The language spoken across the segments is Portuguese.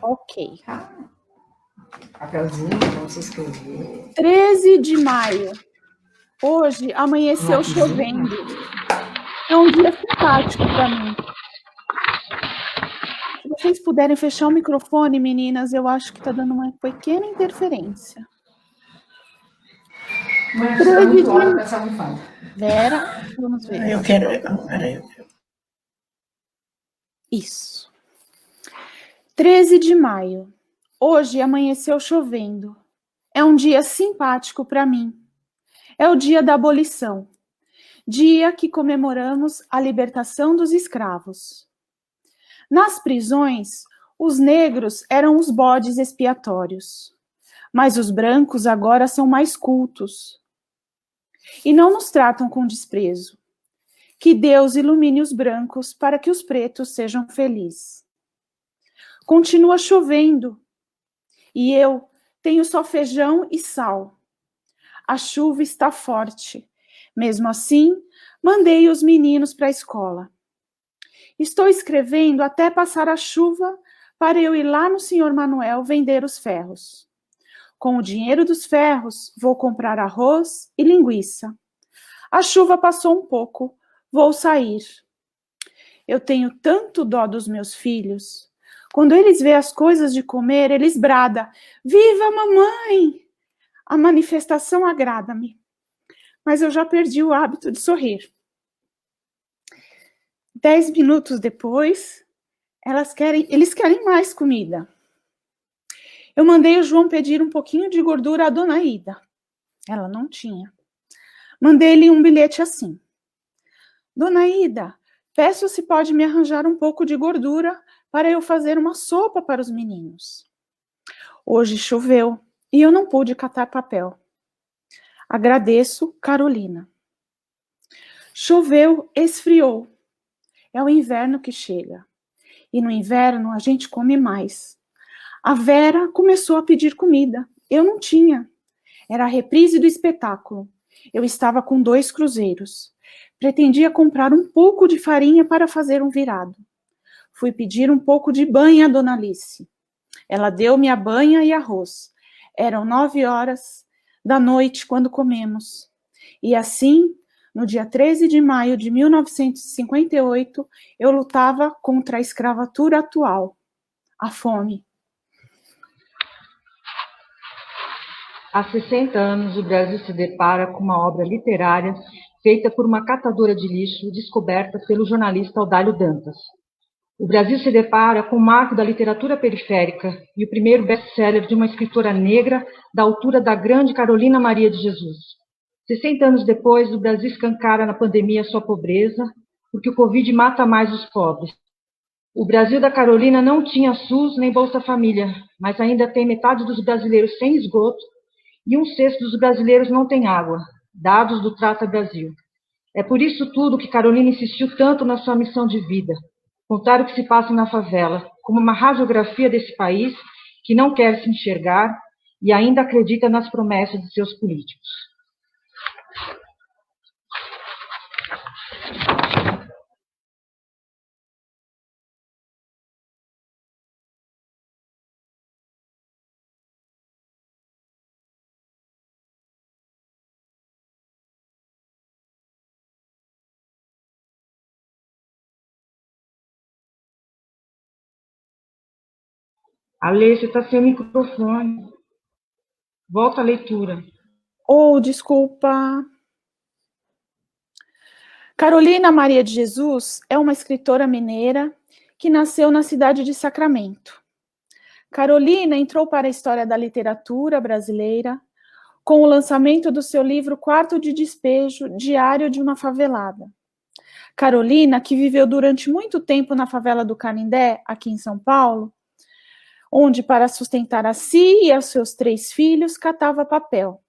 Ok. Papelzinho, vamos escrever. 13 de maio. Hoje amanheceu chovendo. É um dia simpático para mim. Se vocês puderem fechar o microfone, meninas, eu acho que está dando uma pequena interferência. Mas está muito alto, essa não fala. Vera, vamos ver. Eu quero. Peraí. Isso. 13 de maio. Hoje amanheceu chovendo. É um dia simpático para mim. É o dia da abolição. Dia que comemoramos a libertação dos escravos. Nas prisões, os negros eram os bodes expiatórios, mas os brancos agora são mais cultos e não nos tratam com desprezo. Que Deus ilumine os brancos para que os pretos sejam felizes. Continua chovendo e eu tenho só feijão e sal. A chuva está forte. Mesmo assim, mandei os meninos para a escola. Estou escrevendo até passar a chuva para eu ir lá no Sr. Manuel vender os ferros. Com o dinheiro dos ferros, vou comprar arroz e linguiça. A chuva passou um pouco, vou sair. Eu tenho tanto dó dos meus filhos. Quando eles veem as coisas de comer, eles bradam: "Viva mamãe!" A manifestação agrada-me, mas eu já perdi o hábito de sorrir. 10 minutos depois, eles querem mais comida. Eu mandei o João pedir um pouquinho de gordura à dona Ida. Ela não tinha. Mandei-lhe um bilhete assim: "Dona Ida, peço se pode me arranjar um pouco de gordura para eu fazer uma sopa para os meninos. Hoje choveu e eu não pude catar papel. Agradeço, Carolina." Choveu, esfriou. É o inverno que chega. E no inverno a gente come mais. A Vera começou a pedir comida. Eu não tinha. Era a reprise do espetáculo. Eu estava com 2 cruzeiros. Pretendia comprar um pouco de farinha para fazer um virado. Fui pedir um pouco de banha à dona Alice. Ela deu-me a banha e arroz. Eram 9h da noite quando comemos. E assim, no dia 13 de maio de 1958, eu lutava contra a escravatura atual, a fome. Há 60 anos, o Brasil se depara com uma obra literária feita por uma catadora de lixo descoberta pelo jornalista Audálio Dantas. O Brasil se depara com o marco da literatura periférica e o primeiro best-seller de uma escritora negra da altura da grande Carolina Maria de Jesus. 60 anos depois, o Brasil escancara na pandemia sua pobreza, porque o Covid mata mais os pobres. O Brasil da Carolina não tinha SUS nem Bolsa Família, mas ainda tem metade dos brasileiros sem esgoto e 1/6 dos brasileiros não tem água, dados do Trata Brasil. É por isso tudo que Carolina insistiu tanto na sua missão de vida, contar o que se passa na favela, como uma radiografia desse país que não quer se enxergar e ainda acredita nas promessas de seus políticos. Ale, você está sem microfone. Volta à leitura. Desculpa. Carolina Maria de Jesus é uma escritora mineira que nasceu na cidade de Sacramento. Carolina entrou para a história da literatura brasileira com o lançamento do seu livro Quarto de Despejo, Diário de uma Favelada. Carolina, que viveu durante muito tempo na favela do Canindé, aqui em São Paulo, onde, para sustentar a si e aos seus 3 filhos, catava papel.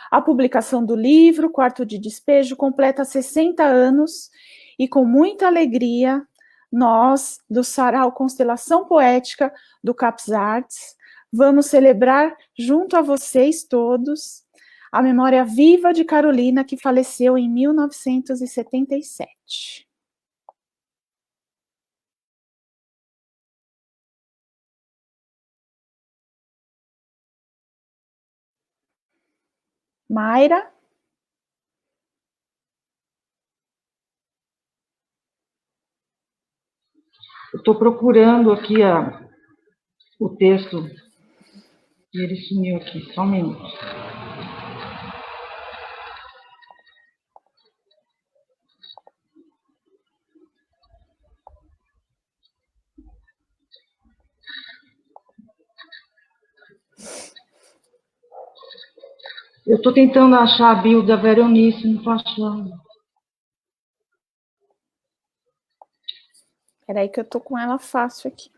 A publicação do livro Quarto de Despejo completa 60 anos e, com muita alegria, nós, do Sarau Constelação Poética do CAPS Artes, vamos celebrar, junto a vocês todos, a memória viva de Carolina, que faleceu em 1977. Mayra? Eu estou procurando aqui o texto e ele sumiu aqui, só um minuto. Eu estou tentando achar a bio da Veronice, não estou achando. Peraí que eu tô com ela fácil aqui.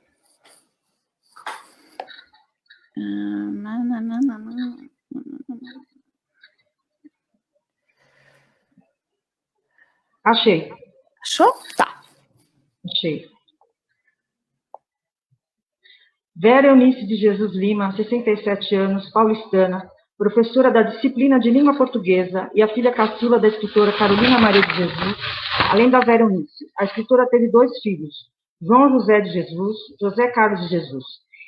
Achei. Achou? Tá. Achei. Vera Eunice de Jesus Lima, 67 anos, paulistana, professora da disciplina de língua portuguesa e a filha caçula da escritora Carolina Maria de Jesus. Além da Vera Eunice, a escritora teve 2 filhos, João José de Jesus, José Carlos de Jesus.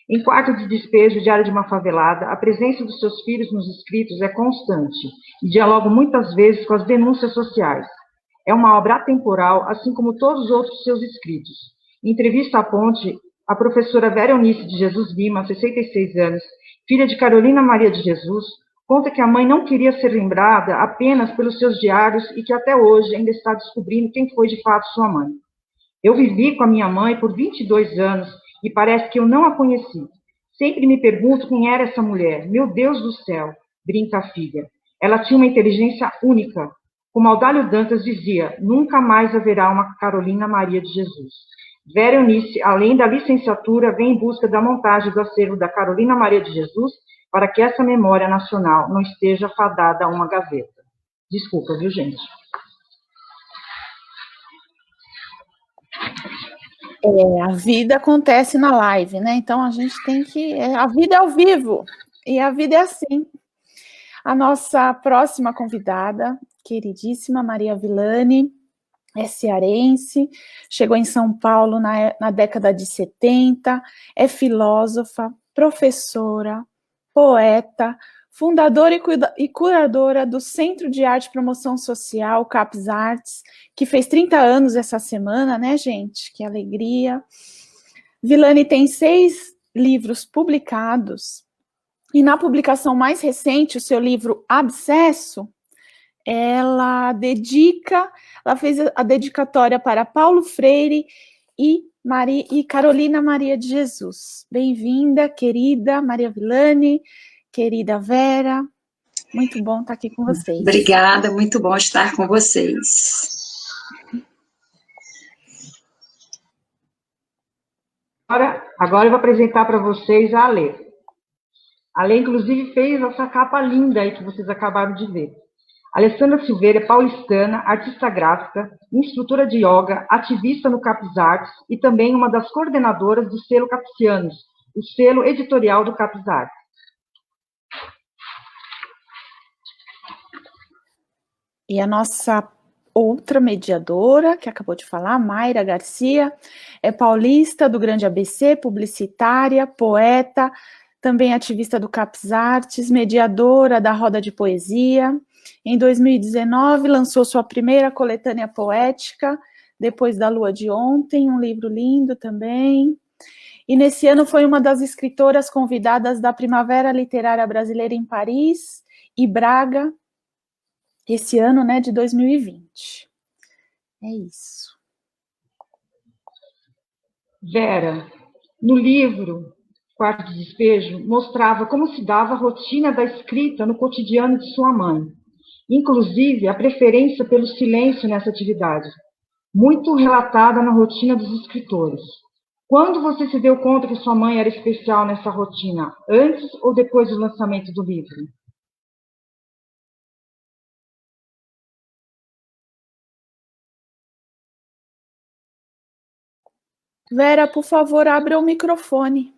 Em quarto de despejo, diário de uma favelada, a presença dos seus filhos nos escritos é constante e dialoga muitas vezes com as denúncias sociais. É uma obra atemporal, assim como todos os outros seus escritos. Em entrevista à Ponte, a professora Vera Eunice de Jesus Lima, 66 anos, filha de Carolina Maria de Jesus, conta que a mãe não queria ser lembrada apenas pelos seus diários e que até hoje ainda está descobrindo quem foi de fato sua mãe. Eu vivi com a minha mãe por 22 anos e parece que eu não a conheci. Sempre me pergunto quem era essa mulher. Meu Deus do céu, brinca a filha. Ela tinha uma inteligência única. Como Audálio Dantas dizia, nunca mais haverá uma Carolina Maria de Jesus. Vera Eunice, além da licenciatura, vem em busca da montagem do acervo da Carolina Maria de Jesus para que essa memória nacional não esteja fadada a uma gaveta. Desculpa, viu, gente? A vida acontece na live, né? Então a gente tem que. A vida é ao vivo. E a vida é assim. A nossa próxima convidada, queridíssima Maria Villani, é cearense, chegou em São Paulo na década de 70, é filósofa, professora, poeta, fundadora e curadora do Centro de Arte e Promoção Social, CAPES Artes, que fez 30 anos essa semana, né, gente? Que alegria. Villani tem 6 livros publicados, e na publicação mais recente, o seu livro Abscesso, ela fez a dedicatória para Paulo Freire e Carolina Maria de Jesus. Bem-vinda, querida Maria Villani, querida Vera, muito bom estar aqui com vocês. Obrigada, muito bom estar com vocês. Agora eu vou apresentar para vocês a Alê. A Alê, inclusive, fez essa capa linda aí que vocês acabaram de ver. Alessandra Silveira é paulistana, artista gráfica, instrutora de yoga, ativista no CAPES Artes e também uma das coordenadoras do selo Capsianos, o selo editorial do CAPES Artes. E a nossa outra mediadora, que acabou de falar, Mayra Garcia, é paulista do Grande ABC, publicitária, poeta, também ativista do CAPES Artes, mediadora da Roda de Poesia. Em 2019, lançou sua primeira coletânea poética, Depois da Lua de Ontem, um livro lindo também. E nesse ano foi uma das escritoras convidadas da Primavera Literária Brasileira em Paris e Braga, esse ano, né, de 2020. É isso. Vera, no livro Quarto de Despejo, mostrava como se dava a rotina da escrita no cotidiano de sua mãe, inclusive a preferência pelo silêncio nessa atividade, muito relatada na rotina dos escritores. Quando você se deu conta que sua mãe era especial nessa rotina, antes ou depois do lançamento do livro? Vera, por favor, abra o microfone.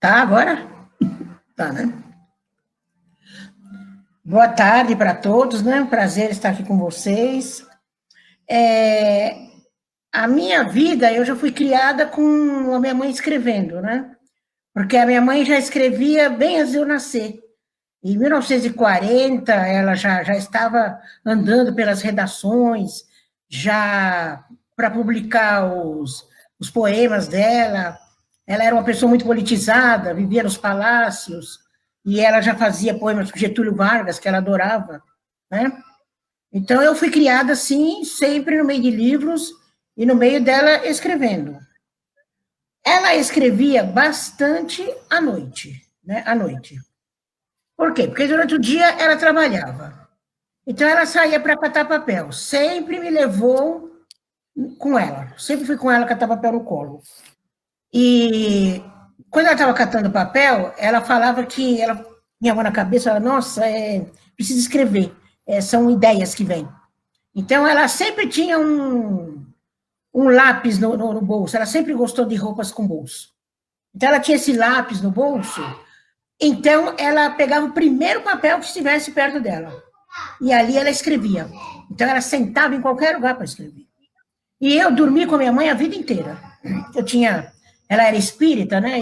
Tá agora? Tá, né? Boa tarde para todos, né? Um prazer estar aqui com vocês. a minha vida, eu já fui criada com a minha mãe escrevendo, né? Porque a minha mãe já escrevia bem antes de eu nascer. Em 1940, ela já estava andando pelas redações, já para publicar os poemas dela. Ela era uma pessoa muito politizada, vivia nos palácios, e ela já fazia poemas para Getúlio Vargas, que ela adorava, né? Então, eu fui criada, assim, sempre no meio de livros e no meio dela escrevendo. Ela escrevia bastante à noite, né? À noite. Por quê? Porque durante o dia ela trabalhava. Então, ela saía para catar papel. Sempre me levou com ela. Sempre fui com ela catar papel no colo. E quando ela estava catando papel, ela falava que ela tinha mão na cabeça, ela, nossa, precisa escrever. São ideias que vêm. Então, ela sempre tinha um lápis no bolso. Ela sempre gostou de roupas com bolso. Então, ela tinha esse lápis no bolso. Então, ela pegava o primeiro papel que estivesse perto dela. E ali ela escrevia. Então, ela sentava em qualquer lugar para escrever. E eu dormi com a minha mãe a vida inteira. Ela era espírita, né?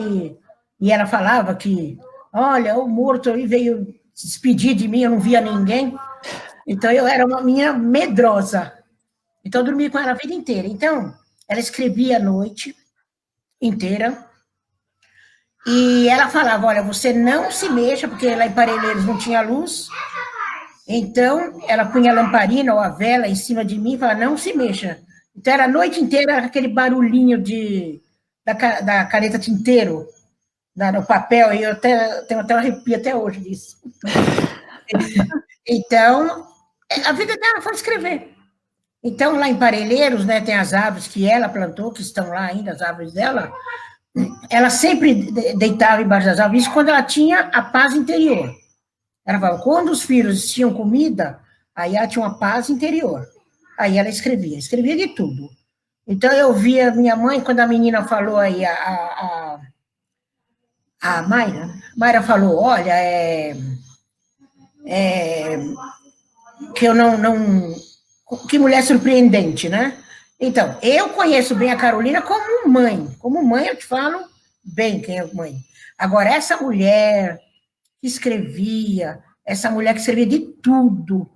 E ela falava que, olha, o morto aí veio se despedir de mim, eu não via ninguém. Então, eu era uma minha medrosa. Então, eu dormi com ela a vida inteira. Então, ela escrevia a noite inteira. E ela falava, olha, você não se mexa, porque lá em Parelheiros não tinha luz. Então, ela punha a lamparina ou a vela em cima de mim e falava, não se mexa. Então, era a noite inteira aquele barulhinho da caneta tinteiro no papel, e eu tenho até um arrepio até hoje disso. Então, a vida dela foi escrever. Então, lá em Parelheiros, né, tem as árvores que ela plantou, que estão lá ainda, as árvores dela. Ela sempre deitava embaixo das árvores, isso quando ela tinha a paz interior. Ela falava, quando os filhos tinham comida, aí ela tinha uma paz interior. Aí ela escrevia de tudo. Então, eu via minha mãe, quando a menina falou aí, a Mayra falou, olha, que eu não... Que mulher surpreendente, né? Então, eu conheço bem a Carolina como mãe. Como mãe, eu te falo bem quem é mãe. Agora, essa mulher que escrevia, essa mulher que escrevia de tudo,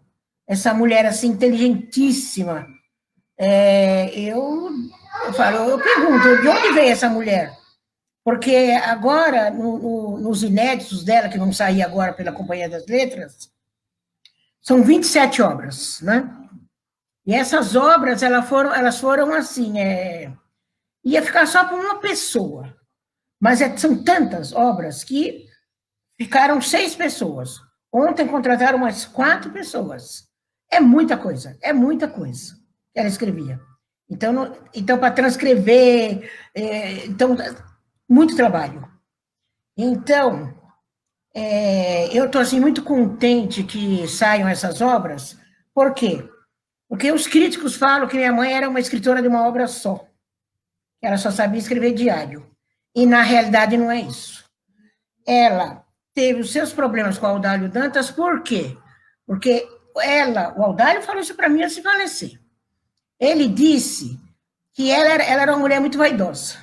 essa mulher, assim, inteligentíssima, eu pergunto, de onde veio essa mulher? Porque agora, nos inéditos dela, que vão sair agora pela Companhia das Letras, são 27 obras, né? E essas obras, elas foram assim, ia ficar só para uma pessoa, mas são tantas obras que ficaram 6 pessoas. Ontem contrataram umas 4 pessoas. É muita coisa que ela escrevia. Então para transcrever, então, muito trabalho. Então, eu estou assim, muito contente que saiam essas obras, por quê? Porque os críticos falam que minha mãe era uma escritora de uma obra só. Ela só sabia escrever diário. E, na realidade, não é isso. Ela teve os seus problemas com o Audálio Dantas, por quê? Porque o Audálio falou isso para mim antes de falecer. Ele disse que ela era uma mulher muito vaidosa.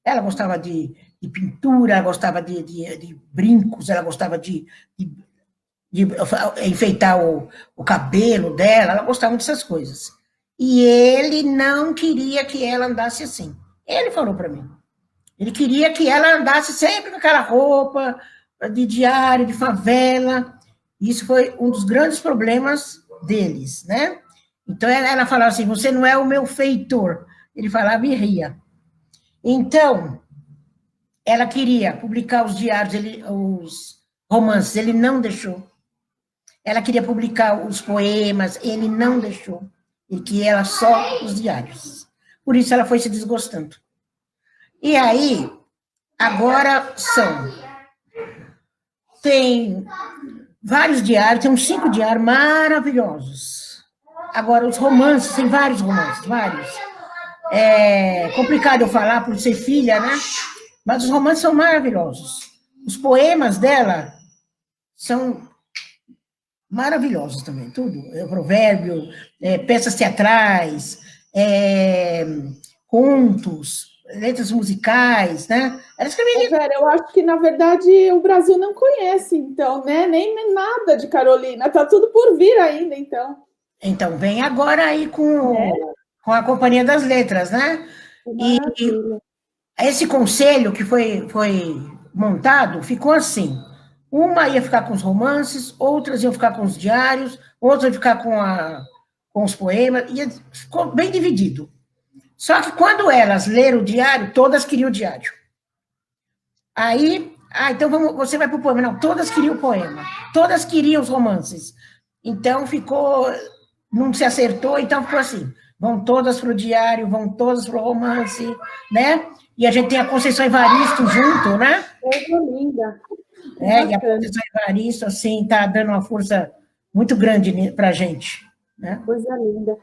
Ela gostava de pintura, ela gostava de brincos, ela gostava de enfeitar o cabelo dela, ela gostava dessas coisas. E ele não queria que ela andasse assim. Ele falou para mim. Ele queria que ela andasse sempre com aquela roupa de diário, de favela. Isso foi um dos grandes problemas deles, né? Então, ela falava assim, você não é o meu feitor. Ele falava e ria. Então, ela queria publicar os diários, os romances, ele não deixou. Ela queria publicar os poemas, ele não deixou. Ele queria só os diários. Por isso ela foi se desgostando. E aí, agora tem vários diários, tem uns 5 diários maravilhosos. Agora, os romances, tem vários romances, vários. É complicado eu falar por ser filha, né? Mas os romances são maravilhosos. Os poemas dela são maravilhosos também, tudo. Provérbio, peças teatrais, contos, letras musicais, né? Ela escrevia... Vera, eu acho que, na verdade, o Brasil não conhece, então, né? Nem nada de Carolina. Tá tudo por vir ainda, então. Então, vem agora aí com a Companhia das Letras, né? E esse conselho que foi montado ficou assim: uma ia ficar com os romances, outras iam ficar com os diários, outras iam ficar com os poemas, ficou bem dividido. Só que quando elas leram o diário, todas queriam o diário. Aí, então você vai para o poema. Não, todas queriam o poema, todas queriam os romances. Então ficou, não se acertou, então ficou assim: vão todas para o diário, vão todas para o romance, né? E a gente tem a Conceição Evaristo junto, né? Coisa linda. E a Conceição Evaristo, assim, está dando uma força muito grande para a gente, né? Coisa linda.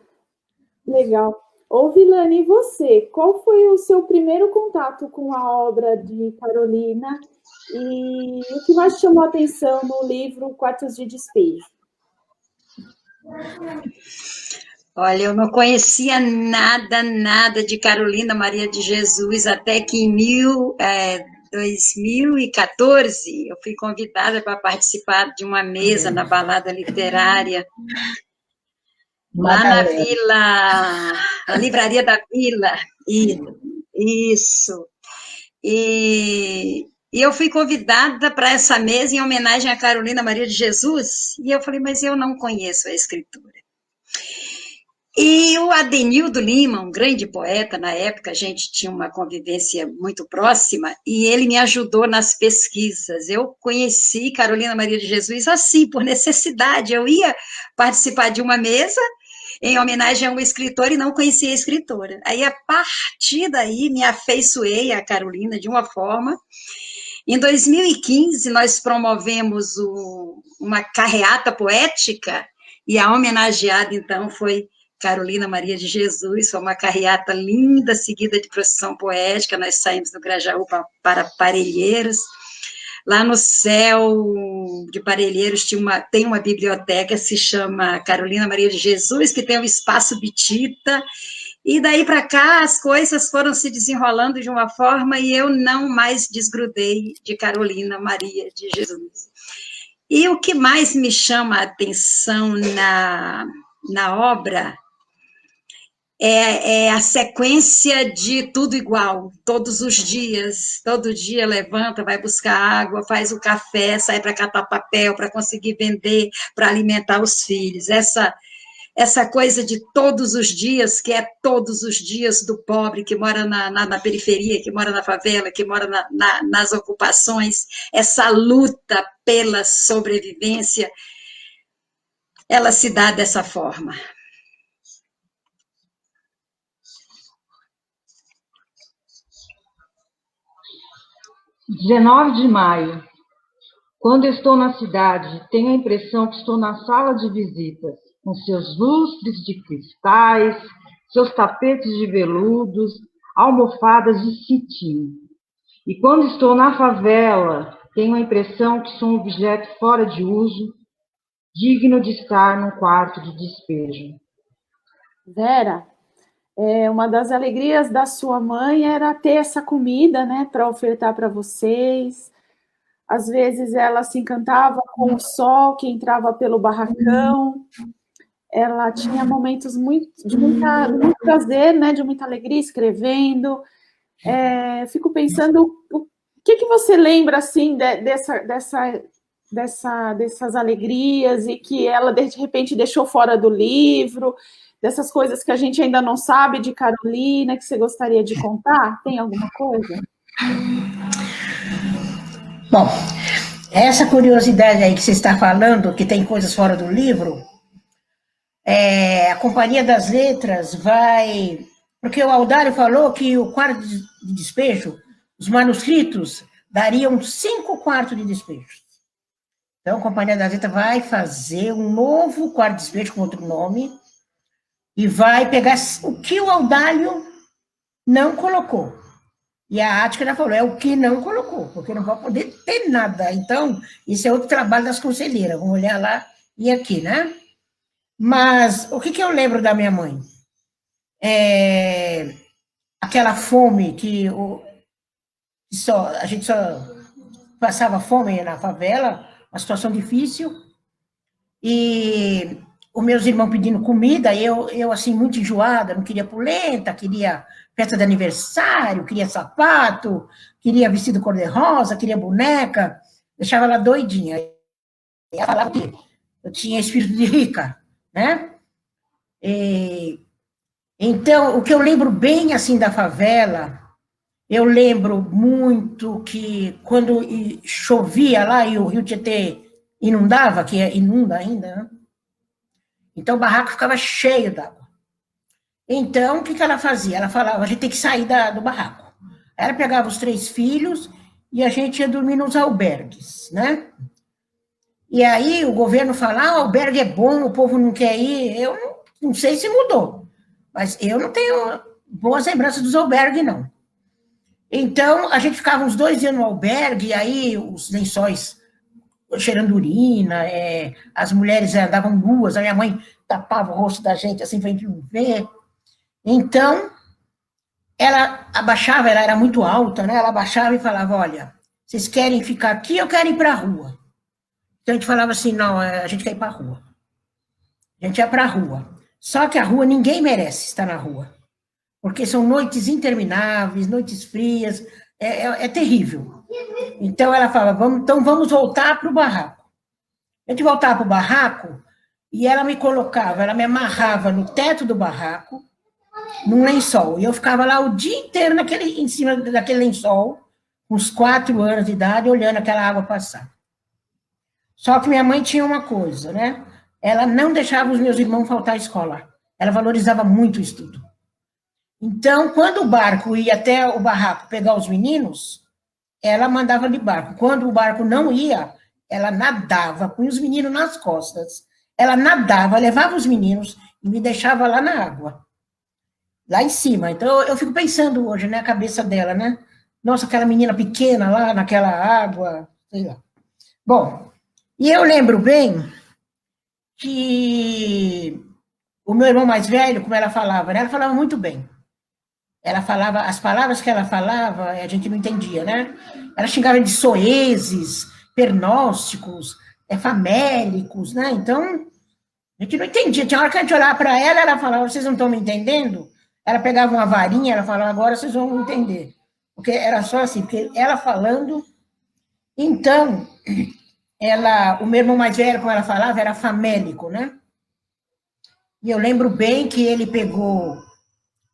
Legal. Ô, Vilane, e você? Qual foi o seu primeiro contato com a obra de Carolina? E o que mais chamou a atenção no livro Quartos de Despejo? Olha, eu não conhecia nada de Carolina Maria de Jesus, até que em 2014 eu fui convidada para participar de uma mesa na Balada Literária, lá na Vila, na Livraria da Vila, isso. E eu fui convidada para essa mesa em homenagem a Carolina Maria de Jesus, e eu falei, mas eu não conheço a escritora. E o Adenildo Lima, um grande poeta, na época a gente tinha uma convivência muito próxima, e ele me ajudou nas pesquisas. Eu conheci Carolina Maria de Jesus assim, por necessidade. Eu ia participar de uma mesa em homenagem a um escritor e não conhecia a escritora. Aí, a partir daí, me afeiçoei a Carolina de uma forma. Em 2015, nós promovemos uma carreata poética, e a homenageada, então, foi Carolina Maria de Jesus. Foi uma carreata linda, seguida de procissão poética. Nós saímos do Grajaú para Parelheiros. Lá no céu de Parelheiros tem uma biblioteca, se chama Carolina Maria de Jesus, que tem o Espaço Bitita, e daí para cá as coisas foram se desenrolando de uma forma e eu não mais desgrudei de Carolina Maria de Jesus. E o que mais me chama a atenção na obra é a sequência de tudo igual, todos os dias, todo dia levanta, vai buscar água, faz o café, sai para catar papel, para conseguir vender, para alimentar os filhos. Essa coisa de todos os dias, que é todos os dias do pobre, que mora na periferia, que mora na favela, que mora nas ocupações, essa luta pela sobrevivência, ela se dá dessa forma. 19 de maio. Quando estou na cidade, tenho a impressão que estou na sala de visitas, com seus lustres de cristais, seus tapetes de veludos, almofadas de cetim. E quando estou na favela, tenho a impressão que sou um objeto fora de uso, digno de estar num quarto de despejo. Vera, uma das alegrias da sua mãe era ter essa comida, né, para ofertar para vocês. Às vezes ela se encantava com o sol que entrava pelo barracão. Ela tinha momentos de muito prazer, né, de muita alegria escrevendo. Fico pensando, o que você lembra assim dessas alegrias e que ela de repente deixou fora do livro? Dessas coisas que a gente ainda não sabe de Carolina, que você gostaria de contar? Tem alguma coisa? Bom, essa curiosidade aí que você está falando, que tem coisas fora do livro, a Companhia das Letras vai... Porque o Audário falou que o quarto de despejo, os manuscritos, dariam 5 quartos de despejo. Então, a Companhia das Letras vai fazer um novo quarto de despejo com outro nome, e vai pegar o que o Audário não colocou. E a Ática falou, é o que não colocou, porque não vai poder ter nada. Então, isso é outro trabalho das conselheiras, vamos olhar lá e aqui, né? Mas, o que eu lembro da minha mãe? aquela fome a gente só passava fome na favela, uma situação difícil, e os meus irmãos pedindo comida, eu assim, muito enjoada, não queria polenta, queria festa de aniversário, queria sapato, queria vestido cor-de-rosa, queria boneca, deixava ela doidinha. E ela falava que eu tinha espírito de rica, né? Então, o que eu lembro bem, assim, da favela, eu lembro muito que quando chovia lá e o Rio Tietê inundava, que inunda ainda, né? Então o barraco ficava cheio d'água. Então, o que ela fazia? Ela falava, a gente tem que sair do barraco. Ela pegava os 3 filhos e a gente ia dormir nos albergues, né? E aí o governo fala, o albergue é bom, o povo não quer ir. Eu não sei se mudou, mas eu não tenho boas lembranças dos albergues, não. Então, a gente ficava uns 2 dias no albergue, e aí os lençóis cheirando urina, as mulheres andavam nuas, a minha mãe tapava o rosto da gente, assim, pra gente não ver. Então, ela abaixava, ela era muito alta, né? Ela abaixava e falava, olha, vocês querem ficar aqui ou querem ir para a rua? Então, a gente falava assim, não, a gente quer ir para a rua. A gente ia para a rua. Só que a rua, ninguém merece estar na rua. Porque são noites intermináveis, noites frias, é terrível. Então, ela falava, então vamos voltar para o barraco. A gente voltava para o barraco e ela me amarrava no teto do barraco, num lençol. E eu ficava lá o dia inteiro em cima daquele lençol, com uns 4 anos de idade, olhando aquela água passar. Só que minha mãe tinha uma coisa, né? Ela não deixava os meus irmãos faltar à escola. Ela valorizava muito o estudo. Então, quando o barco ia até o barraco pegar os meninos, ela mandava de barco. Quando o barco não ia, ela nadava, punha os meninos nas costas. Ela nadava, levava os meninos e me deixava lá na água, lá em cima. Então, eu fico pensando hoje, né, a cabeça dela, né? Nossa, aquela menina pequena lá naquela água, sei lá. Bom, e eu lembro bem que o meu irmão mais velho, como ela falava, né? Ela falava muito bem. Ela falava, as palavras que ela falava, a gente não entendia, né? Ela xingava de soeses, pernósticos, famélicos, né? Então, a gente não entendia. Tinha hora que a gente olhava para ela, ela falava, vocês não estão me entendendo? Ela pegava uma varinha, ela falava, agora vocês vão entender. Porque era só assim, porque ela falando. Então, o meu irmão mais velho, como ela falava, era famélico, né? E eu lembro bem que ele pegou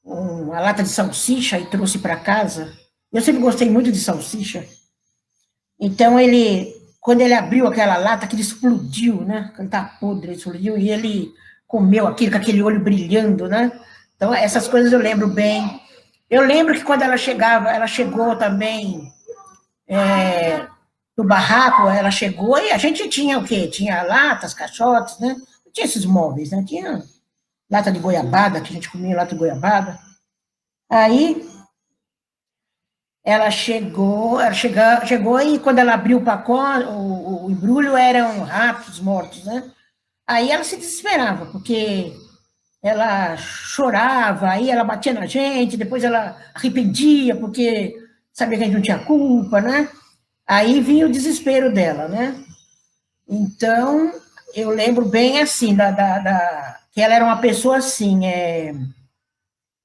uma lata de salsicha e trouxe para casa. Eu sempre gostei muito de salsicha. Então, quando ele abriu aquela lata, aquilo explodiu, né? Ele tá podre, explodiu, e ele comeu aquilo com aquele olho brilhando, né? Então, essas coisas eu lembro bem. Eu lembro que quando ela chegou também no barraco, ela chegou e a gente tinha o quê? Tinha latas, caixotes, né? Não tinha esses móveis, né? Tinha lata de goiabada, que a gente comia lata de goiabada. Aí, ela chegou e quando ela abriu o pacote, o embrulho eram ratos mortos, né? Aí ela se desesperava, porque ela chorava, aí ela batia na gente, depois ela arrependia, porque sabia que a gente não tinha culpa, né? Aí vinha o desespero dela, né? Então, eu lembro bem assim, que ela era uma pessoa assim,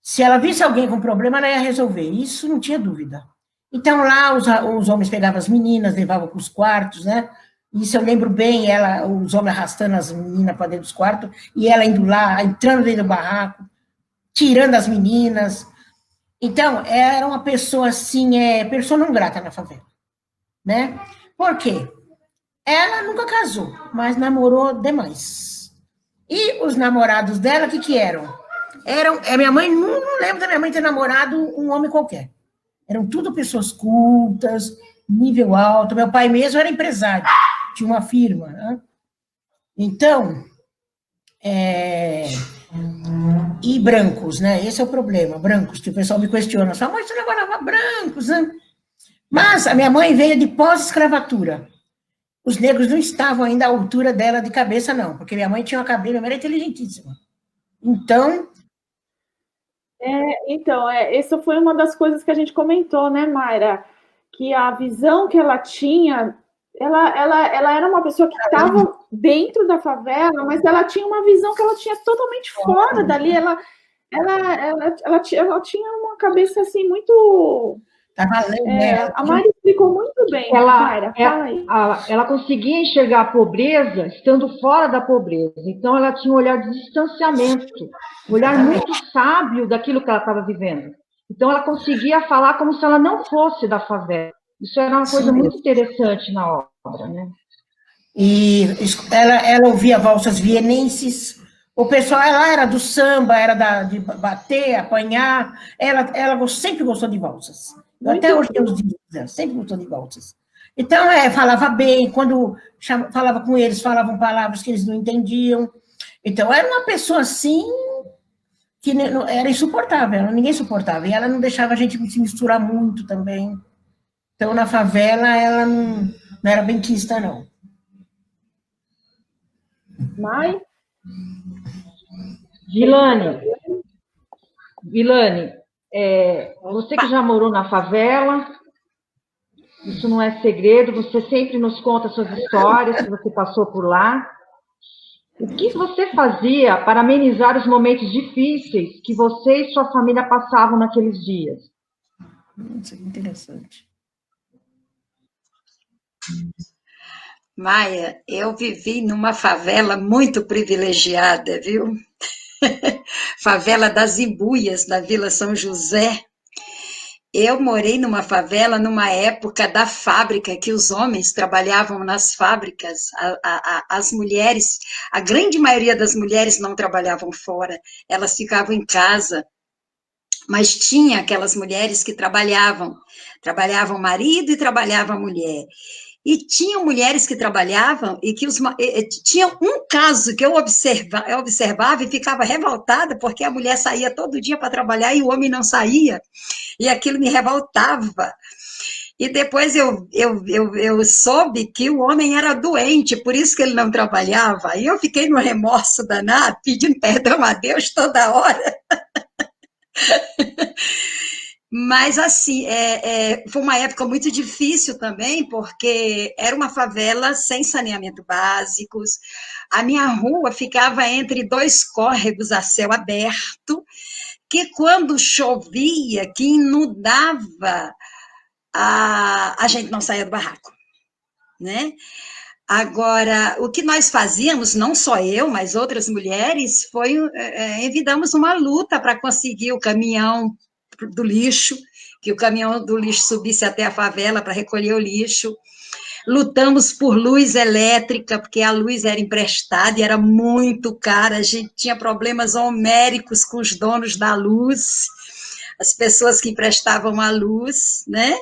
se ela visse alguém com problema, ela ia resolver, isso não tinha dúvida. Então, lá, os homens pegavam as meninas, levavam para os quartos, né? Isso eu lembro bem, os homens arrastando as meninas para dentro dos quartos, e ela indo lá, entrando dentro do barraco, tirando as meninas. Então, era uma pessoa assim, pessoa não grata na favela, né? Por quê? Ela nunca casou, mas namorou demais. E os namorados dela, o que eram? Minha mãe, não lembro da minha mãe ter namorado um homem qualquer. Eram tudo pessoas cultas, nível alto. Meu pai mesmo era empresário, tinha uma firma, né? Então, e brancos, né? Esse é o problema, brancos, que o pessoal me questiona, sua mãe namorava brancos, né? Mas a minha mãe veio de pós-escravatura. Os negros não estavam ainda à altura dela de cabeça, não, porque minha mãe tinha uma cabeça, minha mãe era inteligentíssima. Então, Então, essa foi uma das coisas que a gente comentou, né, Mayra? Que a visão que ela tinha, ela era uma pessoa que estava dentro da favela, mas ela tinha uma visão que ela tinha totalmente fora dali. Ela tinha uma cabeça assim muito. Estava além, né? A Mayra explicou muito bem. Mayra, fala aí. Ela conseguia enxergar a pobreza estando fora da pobreza. Então, ela tinha um olhar de distanciamento, um olhar muito sábio daquilo que ela estava vivendo. Então, ela conseguia falar como se ela não fosse da favela. Isso era uma coisa muito interessante na obra, né? E ela ouvia valsas vienenses. O pessoal, ela era do samba, era de bater, apanhar. Ela sempre gostou de valsas. Até hoje tem os dias, sempre gostou de valsas. Então, falava bem, quando falava com eles, falavam palavras que eles não entendiam. Então, era uma pessoa assim que era insuportável, ninguém suportava. E ela não deixava a gente se misturar muito também. Então, na favela, ela não era benquista, não. Mai? Vilane, você que já morou na favela, isso não é segredo, você sempre nos conta suas histórias, que você passou por lá. O que você fazia para amenizar os momentos difíceis que você e sua família passavam naqueles dias? Isso é interessante. Maia, eu vivi numa favela muito privilegiada, viu? Favela das Imbuias, na Vila São José. Eu morei numa favela numa época da fábrica, que os homens trabalhavam nas fábricas, as mulheres, a grande maioria das mulheres não trabalhavam fora, elas ficavam em casa, mas tinha aquelas mulheres que trabalhavam marido e trabalhava mulher. E tinham mulheres que trabalhavam e que tinha um caso que eu observava e ficava revoltada porque a mulher saía todo dia para trabalhar e o homem não saía. E aquilo me revoltava. E depois eu soube que o homem era doente, por isso que ele não trabalhava. E eu fiquei no remorso danado, pedindo perdão a Deus toda hora. Mas, assim, foi uma época muito difícil também, porque era uma favela sem saneamento básicos. A minha rua ficava entre dois córregos a céu aberto, que quando chovia, que inundava, a gente não saía do barraco, né? Agora, o que nós fazíamos, não só eu, mas outras mulheres, foi envidamos uma luta para conseguir o caminhão do lixo, que o caminhão do lixo subisse até a favela para recolher o lixo. Lutamos por luz elétrica, porque a luz era emprestada e era muito cara, a gente tinha problemas homéricos com os donos da luz, as pessoas que emprestavam a luz, né?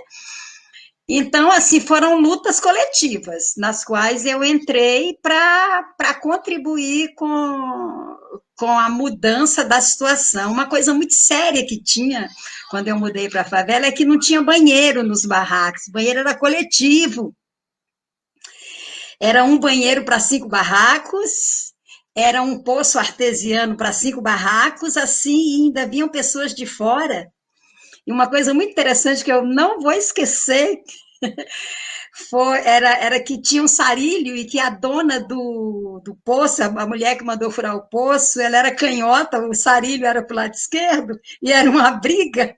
Então, assim, foram lutas coletivas, nas quais eu entrei para contribuir com a mudança da situação. Uma coisa muito séria que tinha quando eu mudei para a favela é que não tinha banheiro nos barracos, o banheiro era coletivo. Era um banheiro para 5 barracos, era um poço artesiano para 5 barracos, assim, ainda vinham pessoas de fora. E uma coisa muito interessante que eu não vou esquecer era que tinha um sarilho e que a dona do poço, a mulher que mandou furar o poço, ela era canhota, o sarilho era para o lado esquerdo, e era uma briga,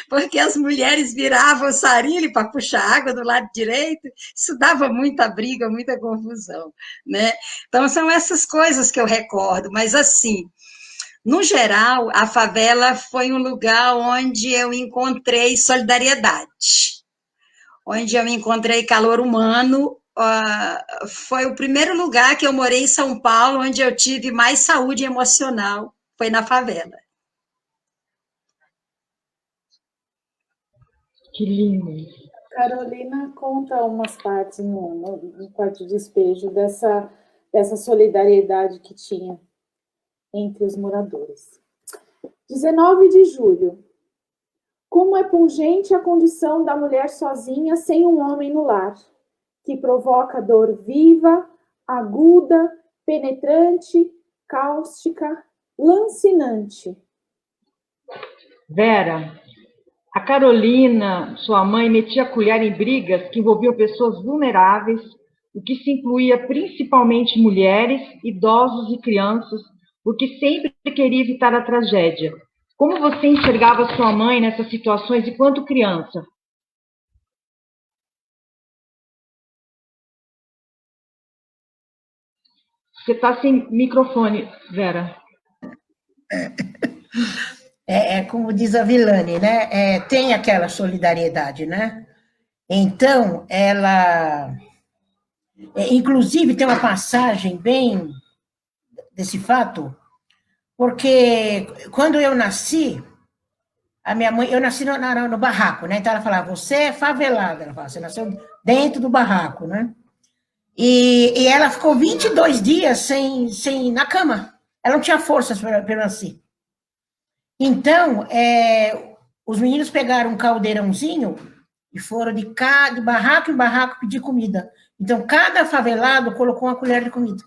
porque as mulheres viravam o sarilho para puxar água do lado direito, isso dava muita briga, muita confusão, né? Então, são essas coisas que eu recordo, mas assim, no geral, a favela foi um lugar onde eu encontrei solidariedade, onde eu encontrei calor humano. Foi o primeiro lugar que eu morei em São Paulo, onde eu tive mais saúde emocional, foi na favela. Que lindo. Carolina conta umas partes no quarto de despejo dessa solidariedade que tinha entre os moradores. 19 de julho. Como é pungente a condição da mulher sozinha sem um homem no lar, que provoca dor viva, aguda, penetrante, cáustica, lancinante. Vera, a Carolina, sua mãe, metia a colher em brigas que envolviam pessoas vulneráveis, o que se incluía principalmente mulheres, idosos e crianças, porque sempre queria evitar a tragédia. Como você enxergava sua mãe nessas situações enquanto criança? Você está sem microfone, Vera. Como diz a Vilane, né? Tem aquela solidariedade, né? Então, ela... inclusive, tem uma passagem bem desse fato, porque quando eu nasci, a minha mãe... Eu nasci no barraco, né? Então, ela falava, você é favelada. Ela falava, você nasceu dentro do barraco, né? E ela ficou 22 dias na cama. Ela não tinha forças para nascer. Então, os meninos pegaram um caldeirãozinho e foram de barraco em barraco pedir comida. Então, cada favelado colocou uma colher de comida.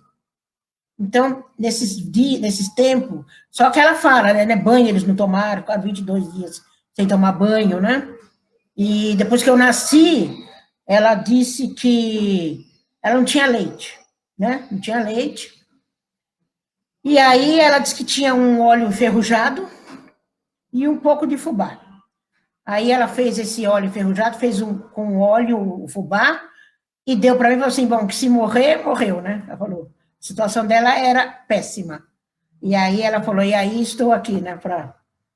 Então, nesses tempos, só que ela fala, né, banho eles não tomaram, ficaram 22 dias sem tomar banho, né? E depois que eu nasci, ela disse que ela não tinha leite, né? Não tinha leite. E aí ela disse que tinha um óleo enferrujado e um pouco de fubá. Aí ela fez esse óleo enferrujado, fez com óleo o fubá, e deu para mim e falou assim, bom, que se morrer, morreu, né? Ela falou, a situação dela era péssima. E aí ela falou, e aí estou aqui, né, para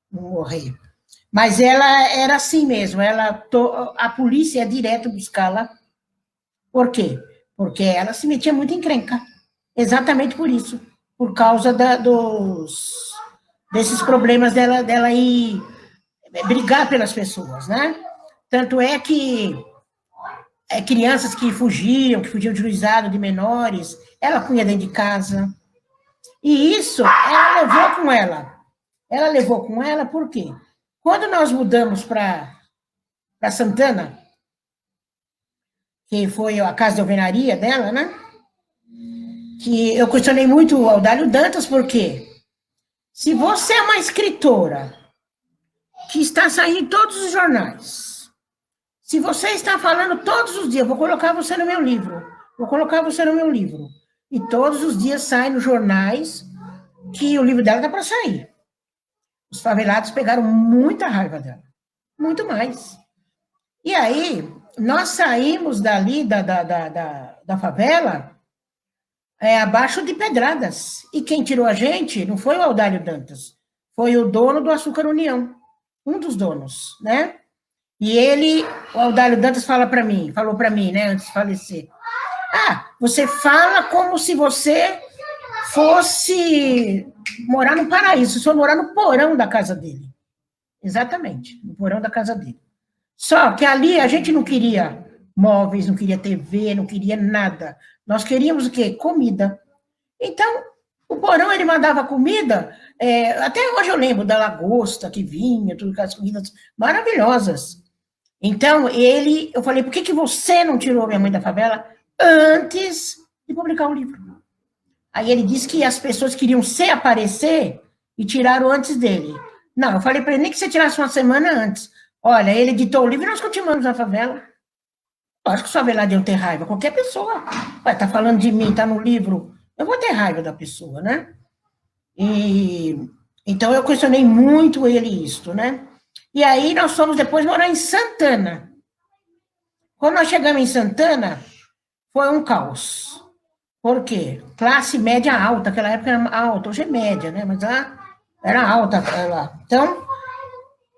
não morrer. Mas ela era assim mesmo, a polícia ia direto buscá-la. Por quê? Porque ela se metia muito em encrenca. Exatamente por isso. Por causa desses problemas dela ir brigar pelas pessoas, né? Tanto é que crianças que fugiam de juizado de menores, ela punha dentro de casa. E isso ela levou com ela. Ela levou com ela por quê? Quando nós mudamos para Santana, que foi a casa de alvenaria dela, né? Que eu questionei muito o Audálio Dantas, porque se você é uma escritora que está saindo em todos os jornais, se você está falando todos os dias, vou colocar você no meu livro, e todos os dias sai nos jornais que o livro dela está para sair. Os favelados pegaram muita raiva dela, muito mais. E aí, nós saímos dali, da favela, abaixo de pedradas. E quem tirou a gente não foi o Audálio Dantas, foi o dono do Açúcar União, um dos donos, né? E o Audálio Dantas falou para mim, né, antes de falecer, você fala como se você fosse morar no paraíso, se for morar no porão da casa dele. Exatamente, no porão da casa dele. Só que ali a gente não queria móveis, não queria TV, não queria nada. Nós queríamos o quê? Comida. Então, o porão, ele mandava comida, até hoje eu lembro da lagosta que vinha, tudo aquelas comidas maravilhosas. Então, eu falei, por que você não tirou minha mãe da favela antes de publicar o livro? Aí ele disse que as pessoas queriam se aparecer e tiraram antes dele. Não, eu falei para ele, nem que você tirasse uma semana antes. Olha, ele editou o livro e nós continuamos na favela. Acho que os favelados iam ter raiva, qualquer pessoa. Vai, tá falando de mim, tá no livro, eu vou ter raiva da pessoa, né? Então, eu questionei muito ele isso, né? E aí, nós fomos depois morar em Santana. Quando nós chegamos em Santana, foi um caos. Por quê? Classe média alta, aquela época era alta, hoje é média, né? Mas ela era alta lá. Então,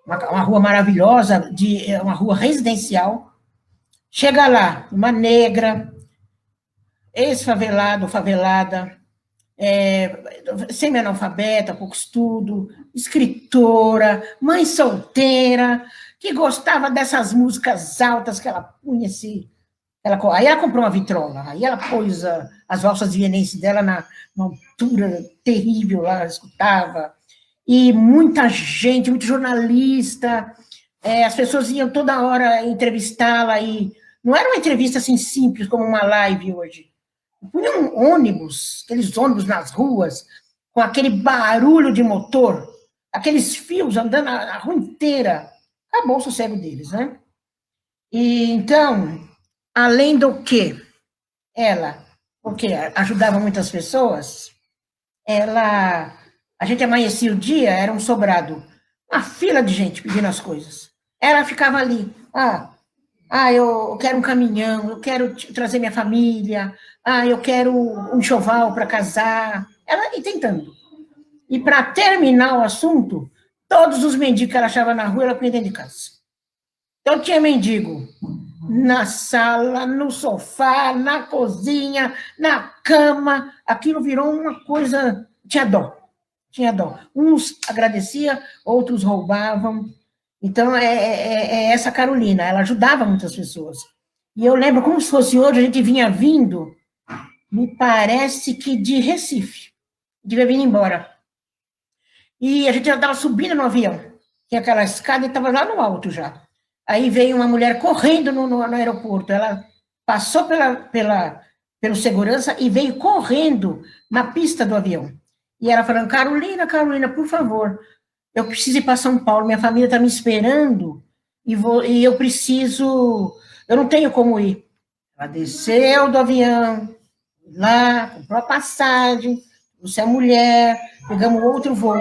uma rua maravilhosa, uma rua residencial. Chega lá, uma negra, ex-favelado, favelada, semi-analfabeta, pouco estudo, escritora, mãe solteira, que gostava dessas músicas altas que ela punha assim. Aí ela comprou uma vitrola, aí ela pôs as valsas vienenses dela numa altura terrível lá, ela escutava. E muita gente, muito jornalista, as pessoas iam toda hora entrevistá-la, e não era uma entrevista assim simples, como uma live hoje. Punha um ônibus, aqueles ônibus nas ruas, com aquele barulho de motor, aqueles fios andando a rua inteira. Acabou o sossego deles, né? E então, além do que ela, porque ajudava muitas pessoas, a gente amanhecia o dia, era um sobrado, uma fila de gente pedindo as coisas. Ela ficava ali, eu quero um caminhão, eu quero trazer minha família, eu quero um enxoval para casar. Ela ia tentando. E para terminar o assunto, todos os mendigos que ela achava na rua, ela punha dentro de casa. Então tinha mendigo na sala, no sofá, na cozinha, na cama. Aquilo virou uma coisa. Tinha dó. Tinha dó. Uns agradeciam, outros roubavam. Então, é essa Carolina, ela ajudava muitas pessoas. E eu lembro, como se fosse hoje, a gente vinha vindo, me parece que de Recife, devia vir embora. E a gente já estava subindo no avião, tinha aquela escada e estava lá no alto já. Aí veio uma mulher correndo no aeroporto, ela passou pelo segurança e veio correndo na pista do avião. E ela falando, Carolina, Carolina, por favor, eu preciso ir para São Paulo, minha família está me esperando e eu preciso, eu não tenho como ir. Ela desceu do avião, lá, comprou a passagem, trouxe a mulher, pegamos outro voo.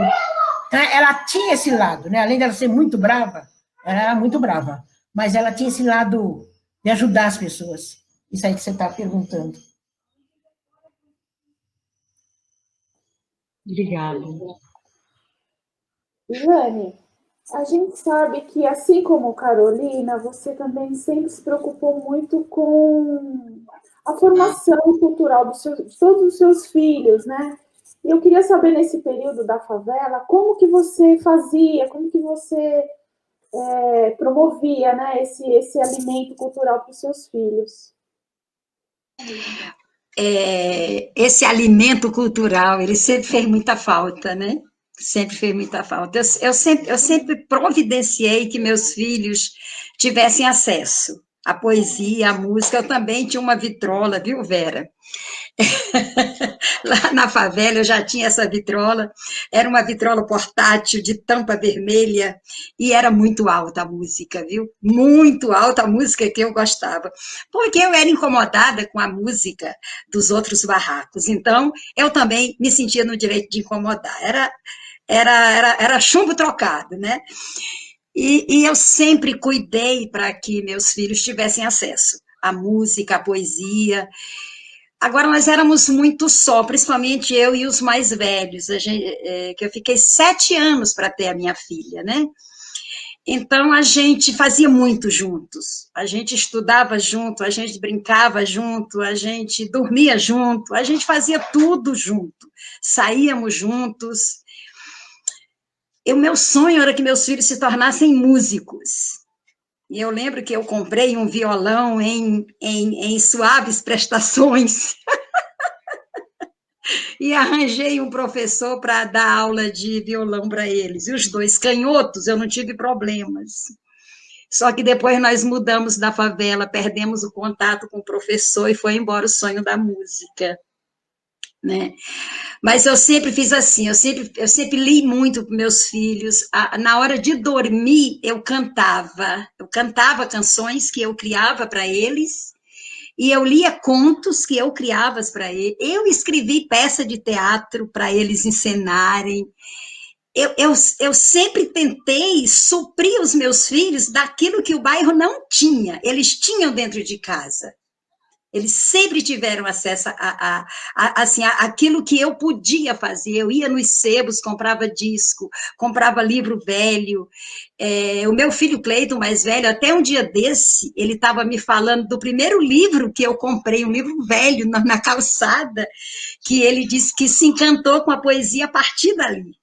Então, ela tinha esse lado, né? Além dela ser muito brava, ela era muito brava, mas ela tinha esse lado de ajudar as pessoas. Isso aí que você está perguntando. Obrigada. Jane, a gente sabe que, assim como Carolina, você também sempre se preocupou muito com a formação cultural de todos os seus filhos, né? E eu queria saber, nesse período da favela, como que você fazia, como que você promovia, né, esse alimento cultural para os seus filhos. Esse alimento cultural, ele sempre fez muita falta, né? Sempre fez muita falta. Eu sempre providenciei que meus filhos tivessem acesso à poesia, à música. Eu também tinha uma vitrola, viu, Vera? Lá na favela eu já tinha essa vitrola, era uma vitrola portátil de tampa vermelha e era muito alta a música, viu? Muito alta a música que eu gostava, porque eu era incomodada com a música dos outros barracos, então eu também me sentia no direito de incomodar, era chumbo trocado, né? E eu sempre cuidei para que meus filhos tivessem acesso à música, à poesia. Agora, nós éramos muito só, principalmente eu e os mais velhos, que eu fiquei 7 anos para ter a minha filha, né? Então, a gente fazia muito juntos, a gente estudava junto, a gente brincava junto, a gente dormia junto, a gente fazia tudo junto, saíamos juntos. O meu sonho era que meus filhos se tornassem músicos. E eu lembro que eu comprei um violão em suaves prestações e arranjei um professor para dar aula de violão para eles. E os dois canhotos, eu não tive problemas. Só que depois nós mudamos da favela, perdemos o contato com o professor e foi embora o sonho da música, né? Mas eu sempre fiz assim, eu sempre li muito para meus filhos. Na hora de dormir, eu cantava canções que eu criava para eles, e eu lia contos que eu criava para eles. Eu escrevi peça de teatro para eles encenarem. Eu sempre tentei suprir os meus filhos daquilo que o bairro não tinha. Eles tinham dentro de casa. Eles sempre tiveram acesso assim, àquilo que eu podia fazer. Eu ia nos sebos, comprava disco, comprava livro velho. O meu filho Cleiton, mais velho, até um dia desse, ele estava me falando do primeiro livro que eu comprei, um livro velho na calçada, que ele disse que se encantou com a poesia a partir dali,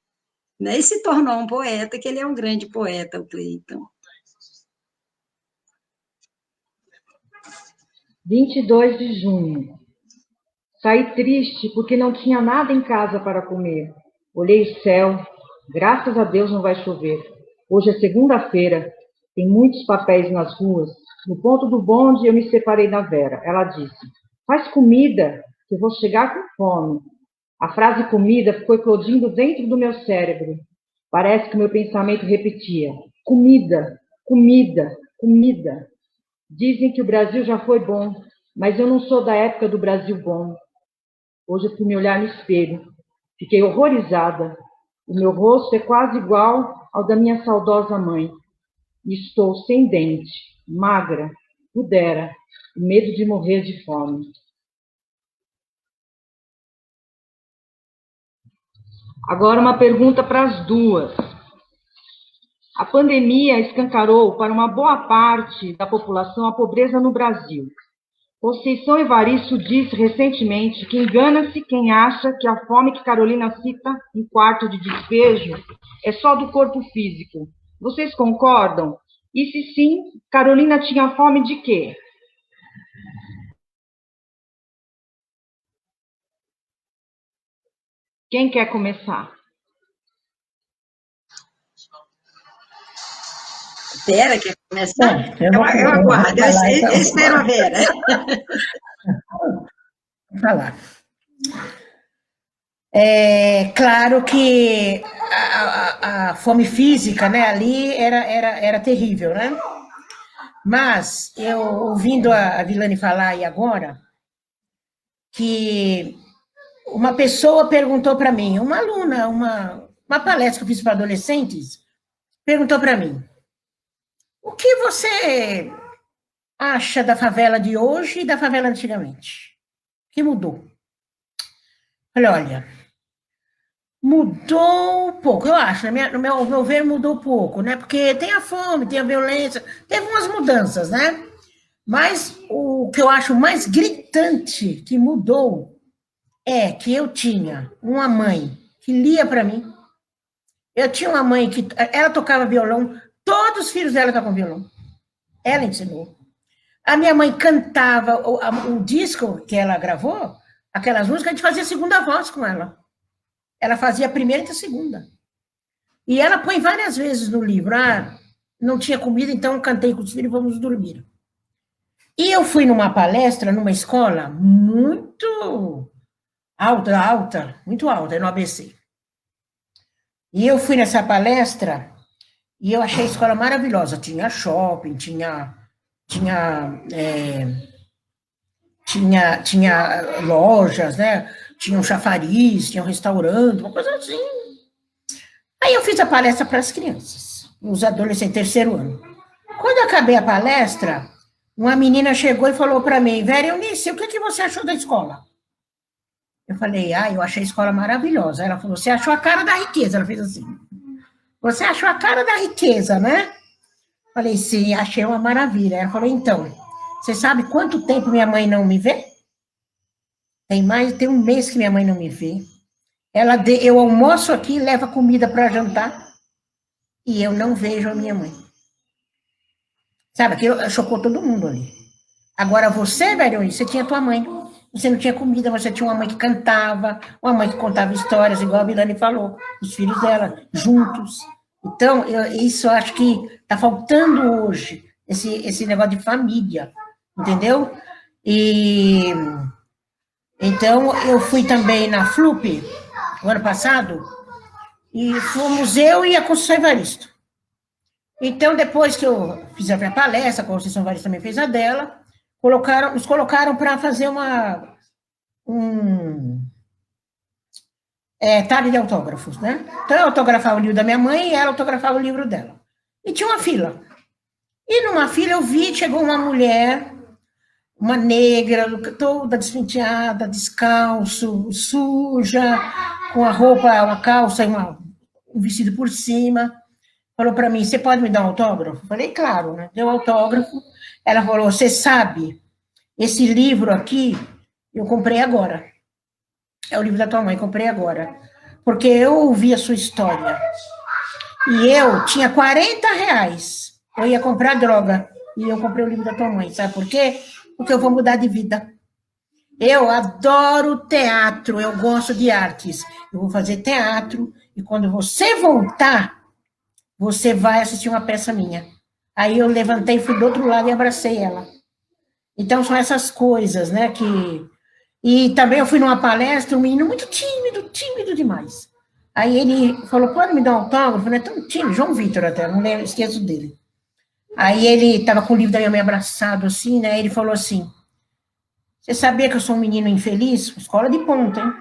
né? E se tornou um poeta, que ele é um grande poeta, o Cleiton. 22 de junho. Saí triste porque não tinha nada em casa para comer. Olhei o céu, graças a Deus não vai chover. Hoje é segunda-feira, tem muitos papéis nas ruas. No ponto do bonde eu me separei da Vera. Ela disse, faz comida, que eu vou chegar com fome. A frase comida ficou eclodindo dentro do meu cérebro. Parece que meu pensamento repetia: comida, comida, comida. Dizem que o Brasil já foi bom, mas eu não sou da época do Brasil bom. Hoje eu fui me olhar no espelho. Fiquei horrorizada. O meu rosto é quase igual ao da minha saudosa mãe. Estou sem dente, magra, pudera, com medo de morrer de fome. Agora uma pergunta para as duas. A pandemia escancarou para uma boa parte da população a pobreza no Brasil. Conceição Evaristo disse recentemente que engana-se quem acha que a fome que Carolina cita em Quarto de Despejo é só do corpo físico. Vocês concordam? E se sim, Carolina tinha fome de quê? Quem quer começar? Vera quer começar? Eu aguardo, eu espero a Vera. Vou falar. É claro que a fome física, né, ali era terrível, né? Mas eu, ouvindo a Vilane falar aí agora, que uma pessoa perguntou para mim, uma aluna, uma palestra que eu fiz para adolescentes, perguntou para mim: o que você acha da favela de hoje e da favela antigamente? O que mudou? Falei, olha, mudou um pouco, eu acho, no meu ver mudou pouco, né? Porque tem a fome, tem a violência, teve umas mudanças, né? Mas o que eu acho mais gritante que mudou é que eu tinha uma mãe que lia para mim, eu tinha uma mãe que, ela tocava violão, todos os filhos dela tocam violão, ela ensinou. A minha mãe cantava, o disco que ela gravou, aquelas músicas, a gente fazia segunda voz com ela. Ela fazia a primeira e a segunda. E ela põe várias vezes no livro, não tinha comida, então cantei com os filhos e vamos dormir. E eu fui numa palestra, numa escola muito alta, muito alta, no ABC. E eu fui nessa palestra e eu achei a escola maravilhosa. Tinha shopping, tinha lojas, né? Tinha um chafariz, tinha um restaurante, uma coisa assim. Aí eu fiz a palestra para as crianças, os adolescentes, terceiro ano. Quando eu acabei a palestra, uma menina chegou e falou para mim: Vera Eunice, o que você achou da escola? Eu falei: eu achei a escola maravilhosa. Ela falou: você achou a cara da riqueza? Ela fez assim: você achou a cara da riqueza, né? Falei: sim, achei uma maravilha. Ela falou: então, você sabe quanto tempo minha mãe não me vê? Tem um mês que minha mãe não me vê. Eu almoço aqui, levo comida para jantar, e eu não vejo a minha mãe. Sabe, aquilo chocou todo mundo ali. Agora você, velho, você tinha tua mãe, você não tinha comida, você tinha uma mãe que cantava, uma mãe que contava histórias, igual a Milane falou, os filhos dela, juntos. Então, isso eu acho que está faltando hoje, esse negócio de família, entendeu? Então, eu fui também na FLUP, o ano passado, e fomos eu e a Conceição Evaristo. Então, depois que eu fiz a minha palestra, a Conceição Evaristo também fez a dela, nos colocaram para fazer tarde de autógrafos, né? Então, eu autografava o livro da minha mãe e ela autografava o livro dela. E tinha uma fila. E numa fila eu vi, chegou uma mulher, uma negra, toda despenteada, descalço, suja, com a roupa, uma calça e um vestido por cima. Falou para mim: você pode me dar um autógrafo? Falei: claro, né? Deu autógrafo. Ela falou: você sabe, esse livro aqui eu comprei agora. É o livro da tua mãe, comprei agora. Porque eu ouvi a sua história. E eu tinha R$40. Eu ia comprar droga. E eu comprei o livro da tua mãe. Sabe por quê? Porque eu vou mudar de vida. Eu adoro teatro, eu gosto de artes. Eu vou fazer teatro. E quando você voltar, você vai assistir uma peça minha. Aí eu levantei, fui do outro lado e abracei ela. Então, são essas coisas, né, E também eu fui numa palestra, um menino muito tímido demais. Aí ele falou, pode me dar um autógrafo? Né? Tão tímido, João Vitor até, não lembro, esqueço dele. Aí ele estava com o livro da minha mãe abraçado, assim, né? Ele falou assim, você sabia que eu sou um menino infeliz? Escola de ponta, hein?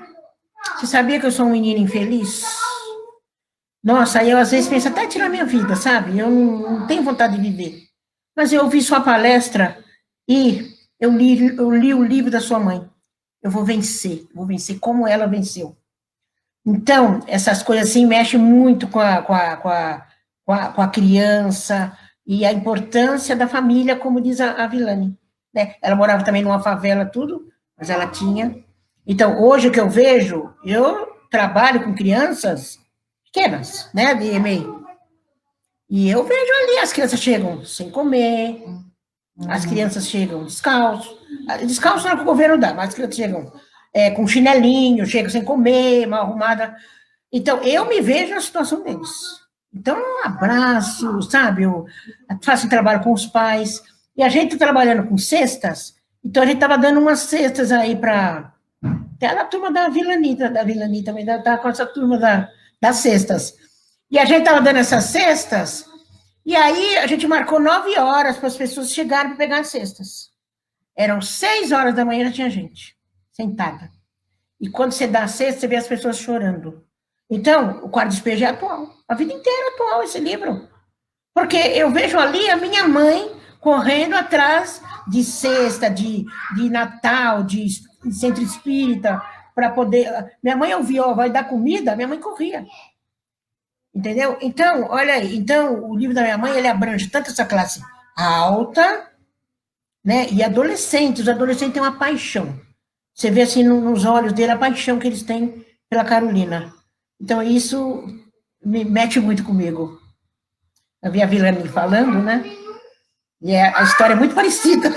Você sabia que eu sou um menino infeliz? Nossa, aí eu às vezes penso até tirar minha vida, sabe? Eu não tenho vontade de viver. Mas eu ouvi sua palestra e eu li o livro da sua mãe. Eu vou vencer como ela venceu. Então, essas coisas assim mexem muito com a criança e a importância da família, como diz a Vilane. Né? Ela morava também numa favela, tudo, mas ela tinha. Então, hoje o que eu vejo, eu trabalho com crianças pequenas, né, de e-mail. E eu vejo ali, as crianças chegam sem comer, as crianças chegam descalço. Descalço não é que o governo dá, mas as crianças chegam com chinelinho, chegam sem comer, mal arrumada. Então, eu me vejo na situação deles. Então, um abraço, sabe? Eu faço trabalho com os pais. E a gente trabalhando com cestas, então a gente estava dando umas cestas aí para. Até a turma da Vilani também está com essa turma das cestas. E a gente estava dando essas cestas, e aí a gente marcou 9 horas para as pessoas chegarem para pegar as cestas. Eram 6 horas da manhã, já tinha gente sentada. E quando você dá a cesta, você vê as pessoas chorando. Então, o Quarto Despejo é atual. A vida inteira é atual esse livro. Porque eu vejo ali a minha mãe correndo atrás de cesta, de Natal, de centro espírita, para poder. Minha mãe ouvia, ó, vai dar comida, minha mãe corria. Entendeu? Então, olha aí, então, o livro da minha mãe, ele abrange tanto essa classe alta, né, e adolescentes. Os adolescentes têm uma paixão. Você vê assim nos olhos dele a paixão que eles têm pela Carolina. Então, isso me mete muito comigo. Eu vi a Vilani falando, né? E a história é muito parecida.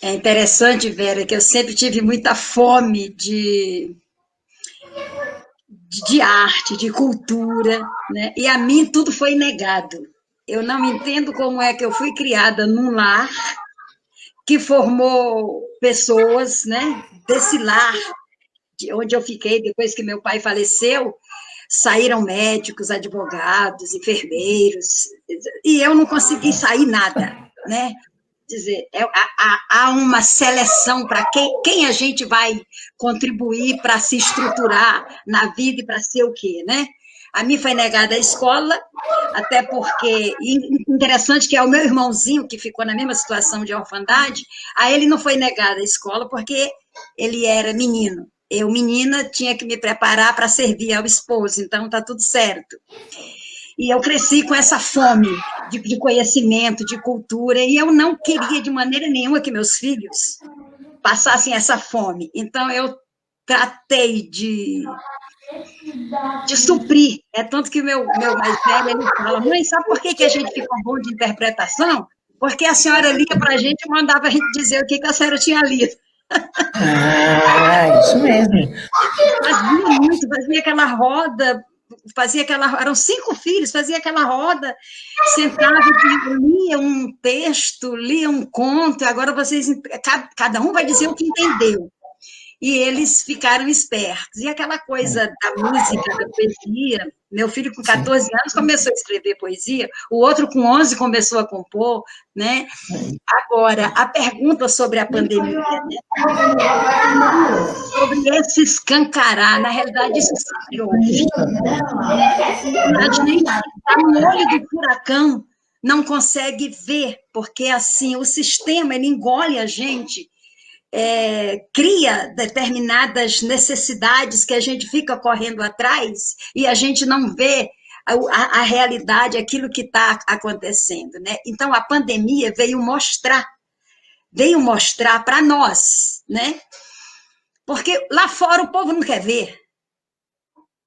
É interessante, Vera, que eu sempre tive muita fome de arte, de cultura, né? E a mim tudo foi negado. Eu não entendo como é que eu fui criada num lar que formou pessoas, né? Desse lar de onde eu fiquei depois que meu pai faleceu, saíram médicos, advogados, enfermeiros, e eu não consegui sair nada, né? Dizer, há uma seleção para quem a gente vai contribuir para se estruturar na vida e para ser o quê, né? A mim foi negada a escola, até porque, interessante que é o meu irmãozinho, que ficou na mesma situação de orfandade, a ele não foi negada a escola porque ele era menino. Eu, menina, tinha que me preparar para servir ao esposo, então está tudo certo. E eu cresci com essa fome de conhecimento, de cultura, e eu não queria de maneira nenhuma que meus filhos passassem essa fome. Então, eu tratei de suprir. É tanto que meu mais velho, ele fala, mãe, sabe por que a gente ficou bom de interpretação? Porque a senhora lia para a gente e mandava a gente dizer o que a senhora tinha lido. Ah, isso mesmo. Fazia muito, fazia aquela, eram 5 filhos, fazia aquela roda, sentava, lia um texto, lia um conto, e agora vocês, cada um vai dizer o que entendeu. E eles ficaram espertos. E aquela coisa da música, da poesia, meu filho com 14 anos começou a escrever poesia, o outro com 11 começou a compor, né? Agora, a pergunta sobre a pandemia, né? Sobre esse escancarar, na realidade, isso sempre houve. A gente está no olho do furacão, não consegue ver, porque assim o sistema ele engole a gente, cria determinadas necessidades que a gente fica correndo atrás e a gente não vê a realidade, aquilo que está acontecendo, né? Então a pandemia veio mostrar para nós, né? Porque lá fora o povo não quer ver.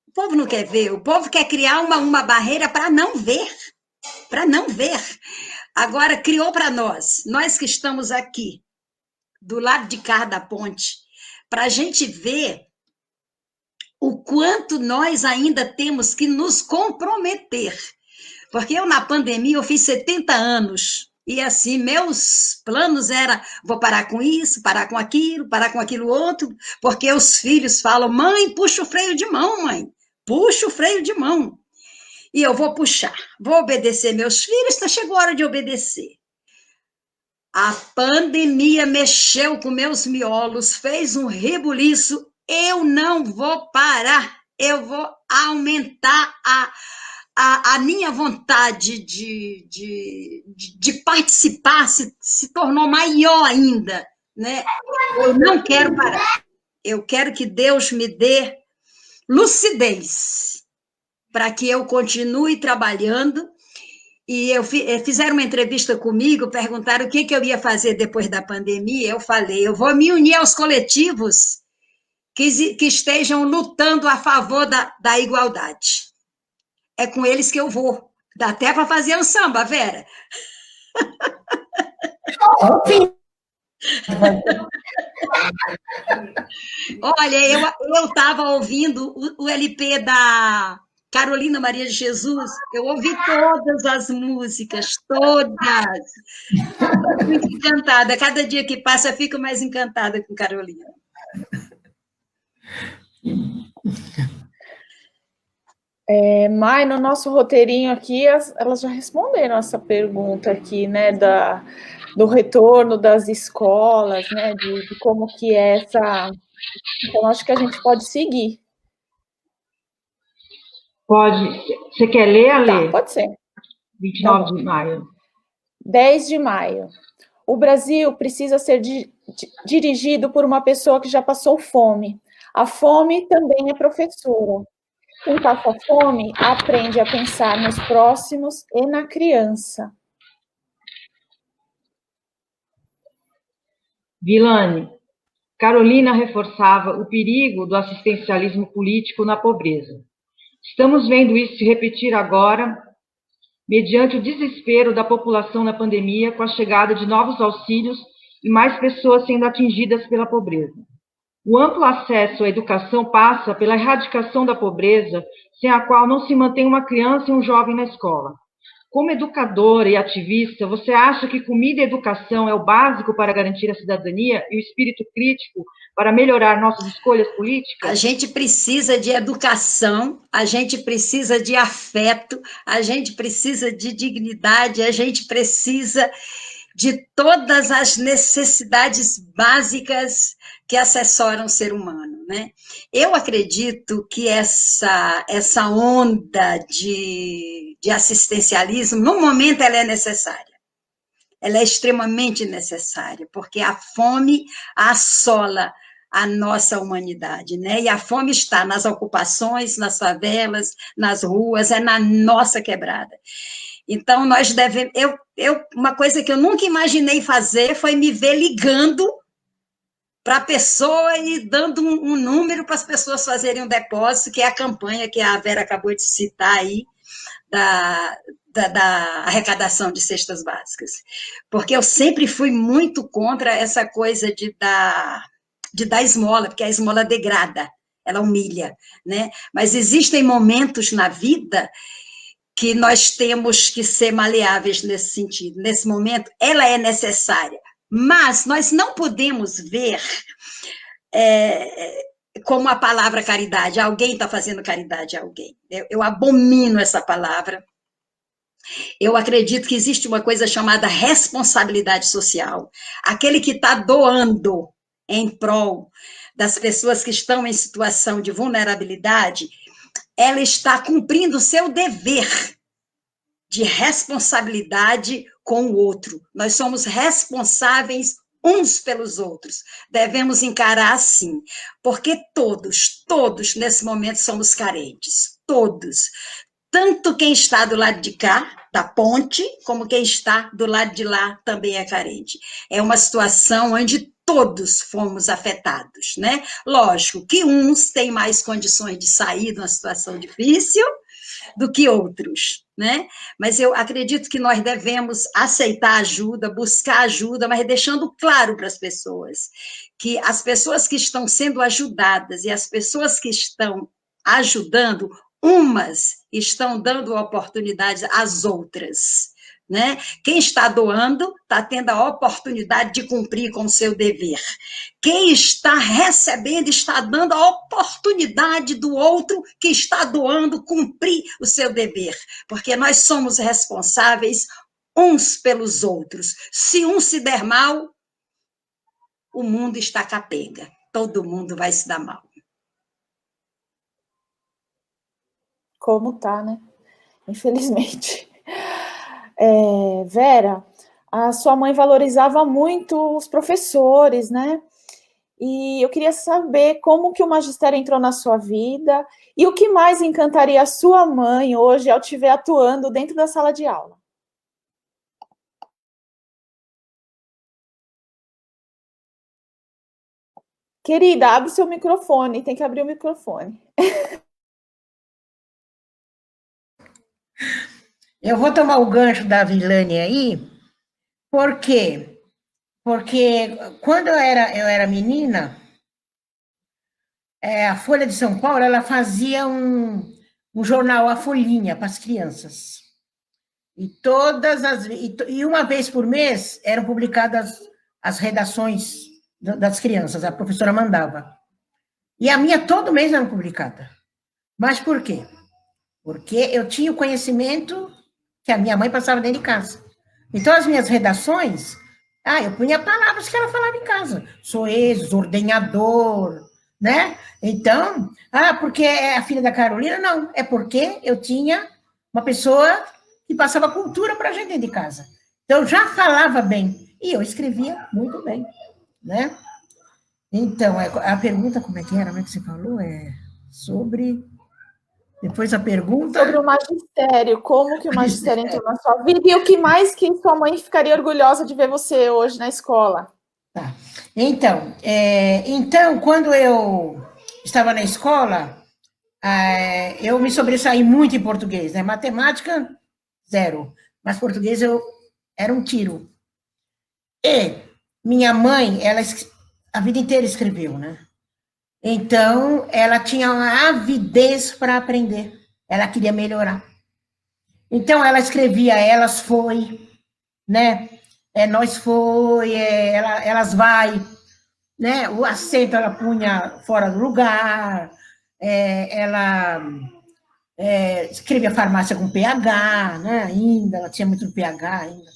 O povo não quer ver, o povo quer criar uma barreira para não ver, para não ver. Agora, criou para nós que estamos aqui, do lado de cá da ponte, para a gente ver o quanto nós ainda temos que nos comprometer. Porque eu, na pandemia, eu fiz 70 anos, E assim, meus planos eram, vou parar com isso, parar com aquilo outro, porque os filhos falam, mãe, puxa o freio de mão, mãe, puxa o freio de mão. E eu vou puxar, vou obedecer meus filhos, chegou a hora de obedecer. A pandemia mexeu com meus miolos, fez um rebuliço, eu não vou parar, eu vou aumentar a minha vontade de participar se tornou maior ainda, né? Eu não quero parar, eu quero que Deus me dê lucidez para que eu continue trabalhando. E fizeram uma entrevista comigo, perguntaram o que eu ia fazer depois da pandemia, eu falei, eu vou me unir aos coletivos que estejam lutando a favor da igualdade. É com eles que eu vou. Dá até para fazer um samba, Vera. Olha, eu estava ouvindo o LP da Carolina Maria de Jesus, eu ouvi todas as músicas, todas. Estou muito encantada. Cada dia que passa, eu fico mais encantada com Carolina. Mai, no nosso roteirinho aqui, elas já responderam essa pergunta aqui, né, do retorno das escolas, né, de como que é essa... Então, acho que a gente pode seguir. Pode. Você quer ler, Ale? Tá, pode ser. 29 de maio. 10 de maio. O Brasil precisa ser dirigido por uma pessoa que já passou fome. A fome também é professora. Quem passa fome aprende a pensar nos próximos e na criança. Vilane, Carolina reforçava o perigo do assistencialismo político na pobreza. Estamos vendo isso se repetir agora, mediante o desespero da população na pandemia, com a chegada de novos auxílios e mais pessoas sendo atingidas pela pobreza. O amplo acesso à educação passa pela erradicação da pobreza, sem a qual não se mantém uma criança e um jovem na escola. Como educadora e ativista, você acha que comida e educação é o básico para garantir a cidadania e o espírito crítico para melhorar nossas escolhas políticas? A gente precisa de educação, a gente precisa de afeto, a gente precisa de dignidade, a gente precisa de todas as necessidades básicas que assessoram o ser humano, né? Eu acredito que essa onda de assistencialismo, no momento, ela é necessária. Ela é extremamente necessária, porque a fome assola a nossa humanidade, né? E a fome está nas ocupações, nas favelas, nas ruas, é na nossa quebrada. Então, nós devemos... uma coisa que eu nunca imaginei fazer foi me ver ligando para a pessoa e dando um número para as pessoas fazerem um depósito, que é a campanha que a Vera acabou de citar aí, da arrecadação de cestas básicas. Porque eu sempre fui muito contra essa coisa de dar esmola, porque a esmola degrada, ela humilha, né? Mas existem momentos na vida que nós temos que ser maleáveis nesse sentido. Nesse momento, ela é necessária, mas nós não podemos ver como a palavra caridade. Alguém está fazendo caridade a alguém. Eu abomino essa palavra. Eu acredito que existe uma coisa chamada responsabilidade social. Aquele que está doando em prol das pessoas que estão em situação de vulnerabilidade, ela está cumprindo o seu dever de responsabilidade com o outro. Nós somos responsáveis uns pelos outros. Devemos encarar assim, porque todos nesse momento somos carentes, todos. Tanto quem está do lado de cá, da ponte, como quem está do lado de lá também é carente. É uma situação onde todos fomos afetados, né? Lógico que uns têm mais condições de sair de uma situação difícil do que outros, né? Mas eu acredito que nós devemos aceitar ajuda, buscar ajuda, mas deixando claro para as pessoas que as pessoas que estão sendo ajudadas e as pessoas que estão ajudando, umas estão dando oportunidades às outras, né? Quem está doando está tendo a oportunidade de cumprir com o seu dever. Quem está recebendo está dando a oportunidade do outro que está doando cumprir o seu dever, porque nós somos responsáveis uns pelos outros. Se um se der mal, o mundo está capenga. Todo mundo vai se dar mal. Como tá, né? Infelizmente. Vera, a sua mãe valorizava muito os professores, né? E eu queria saber como que o magistério entrou na sua vida e o que mais encantaria a sua mãe hoje ao te ver atuando dentro da sala de aula. Querida, abre o seu microfone, tem que abrir o microfone. Eu vou tomar o gancho da Vilane aí, por quê? Porque quando eu era menina, a Folha de São Paulo, ela fazia um jornal, A Folhinha, para as crianças. E uma vez por mês eram publicadas as redações das crianças, a professora mandava. E a minha todo mês era publicada. Mas por quê? Porque eu tinha o conhecimento que a minha mãe passava dentro de casa. Então, as minhas redações, eu punha palavras que ela falava em casa. Soez, ordenhador, né? Então, porque é a filha da Carolina? Não, é porque eu tinha uma pessoa que passava cultura para a gente dentro de casa. Então, eu já falava bem, e eu escrevia muito bem, né? Então, a pergunta, como é que era? Como é que você falou? Sobre... Depois a pergunta... Sobre o magistério, como que o magistério entrou na sua vida e o que mais que sua mãe ficaria orgulhosa de ver você hoje na escola. Tá. Então, quando eu estava na escola, eu me sobressaí muito em português, né? Matemática, 0, mas português eu era um tiro. E minha mãe, ela a vida inteira escreveu, né? Então, ela tinha uma avidez para aprender. Ela queria melhorar. Então, ela escrevia elas foi, né? Nós foi, elas vai, né? O acento ela punha fora do lugar, ela escrevia farmácia com PH, né? Ainda, ela tinha muito PH ainda.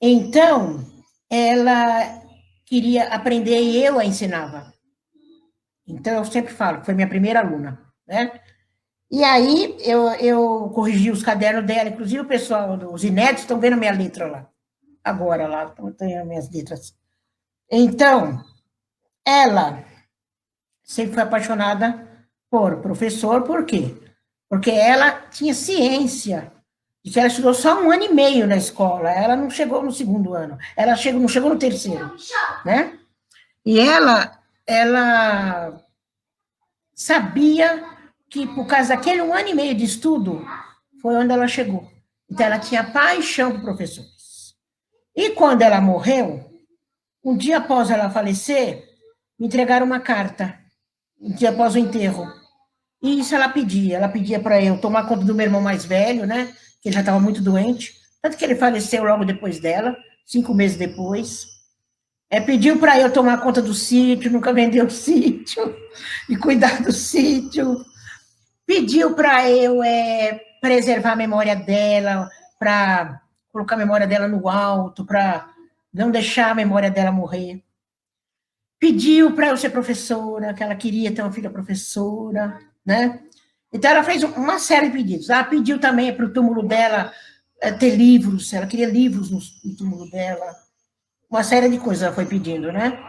Então, ela queria aprender e eu a ensinava. Então, eu sempre falo que foi minha primeira aluna, né? E aí, eu corrigi os cadernos dela, inclusive o pessoal dos inéditos estão vendo a minha letra lá. Agora, lá, tem as minhas letras. Então, ela sempre foi apaixonada por professor, por quê? Porque ela tinha ciência de que ela estudou só 1 ano e meio na escola, ela não chegou no 2º ano, ela não chegou no 3º, né? E ela sabia que, por causa daquele 1 ano e meio de estudo, foi onde ela chegou. Então, ela tinha paixão por professores. E quando ela morreu, um dia após ela falecer, me entregaram uma carta, um dia após o enterro. E isso ela pedia para eu tomar conta do meu irmão mais velho, né, que ele já estava muito doente, tanto que ele faleceu logo depois dela, 5 meses depois. Pediu para eu tomar conta do sítio, nunca vendeu o sítio, e cuidar do sítio. Pediu para eu preservar a memória dela, para colocar a memória dela no alto, para não deixar a memória dela morrer. Pediu para eu ser professora, que ela queria ter uma filha professora, né? Então, ela fez uma série de pedidos. Ela pediu também para o túmulo dela ter livros, ela queria livros no túmulo dela. Uma série de coisas ela foi pedindo, né?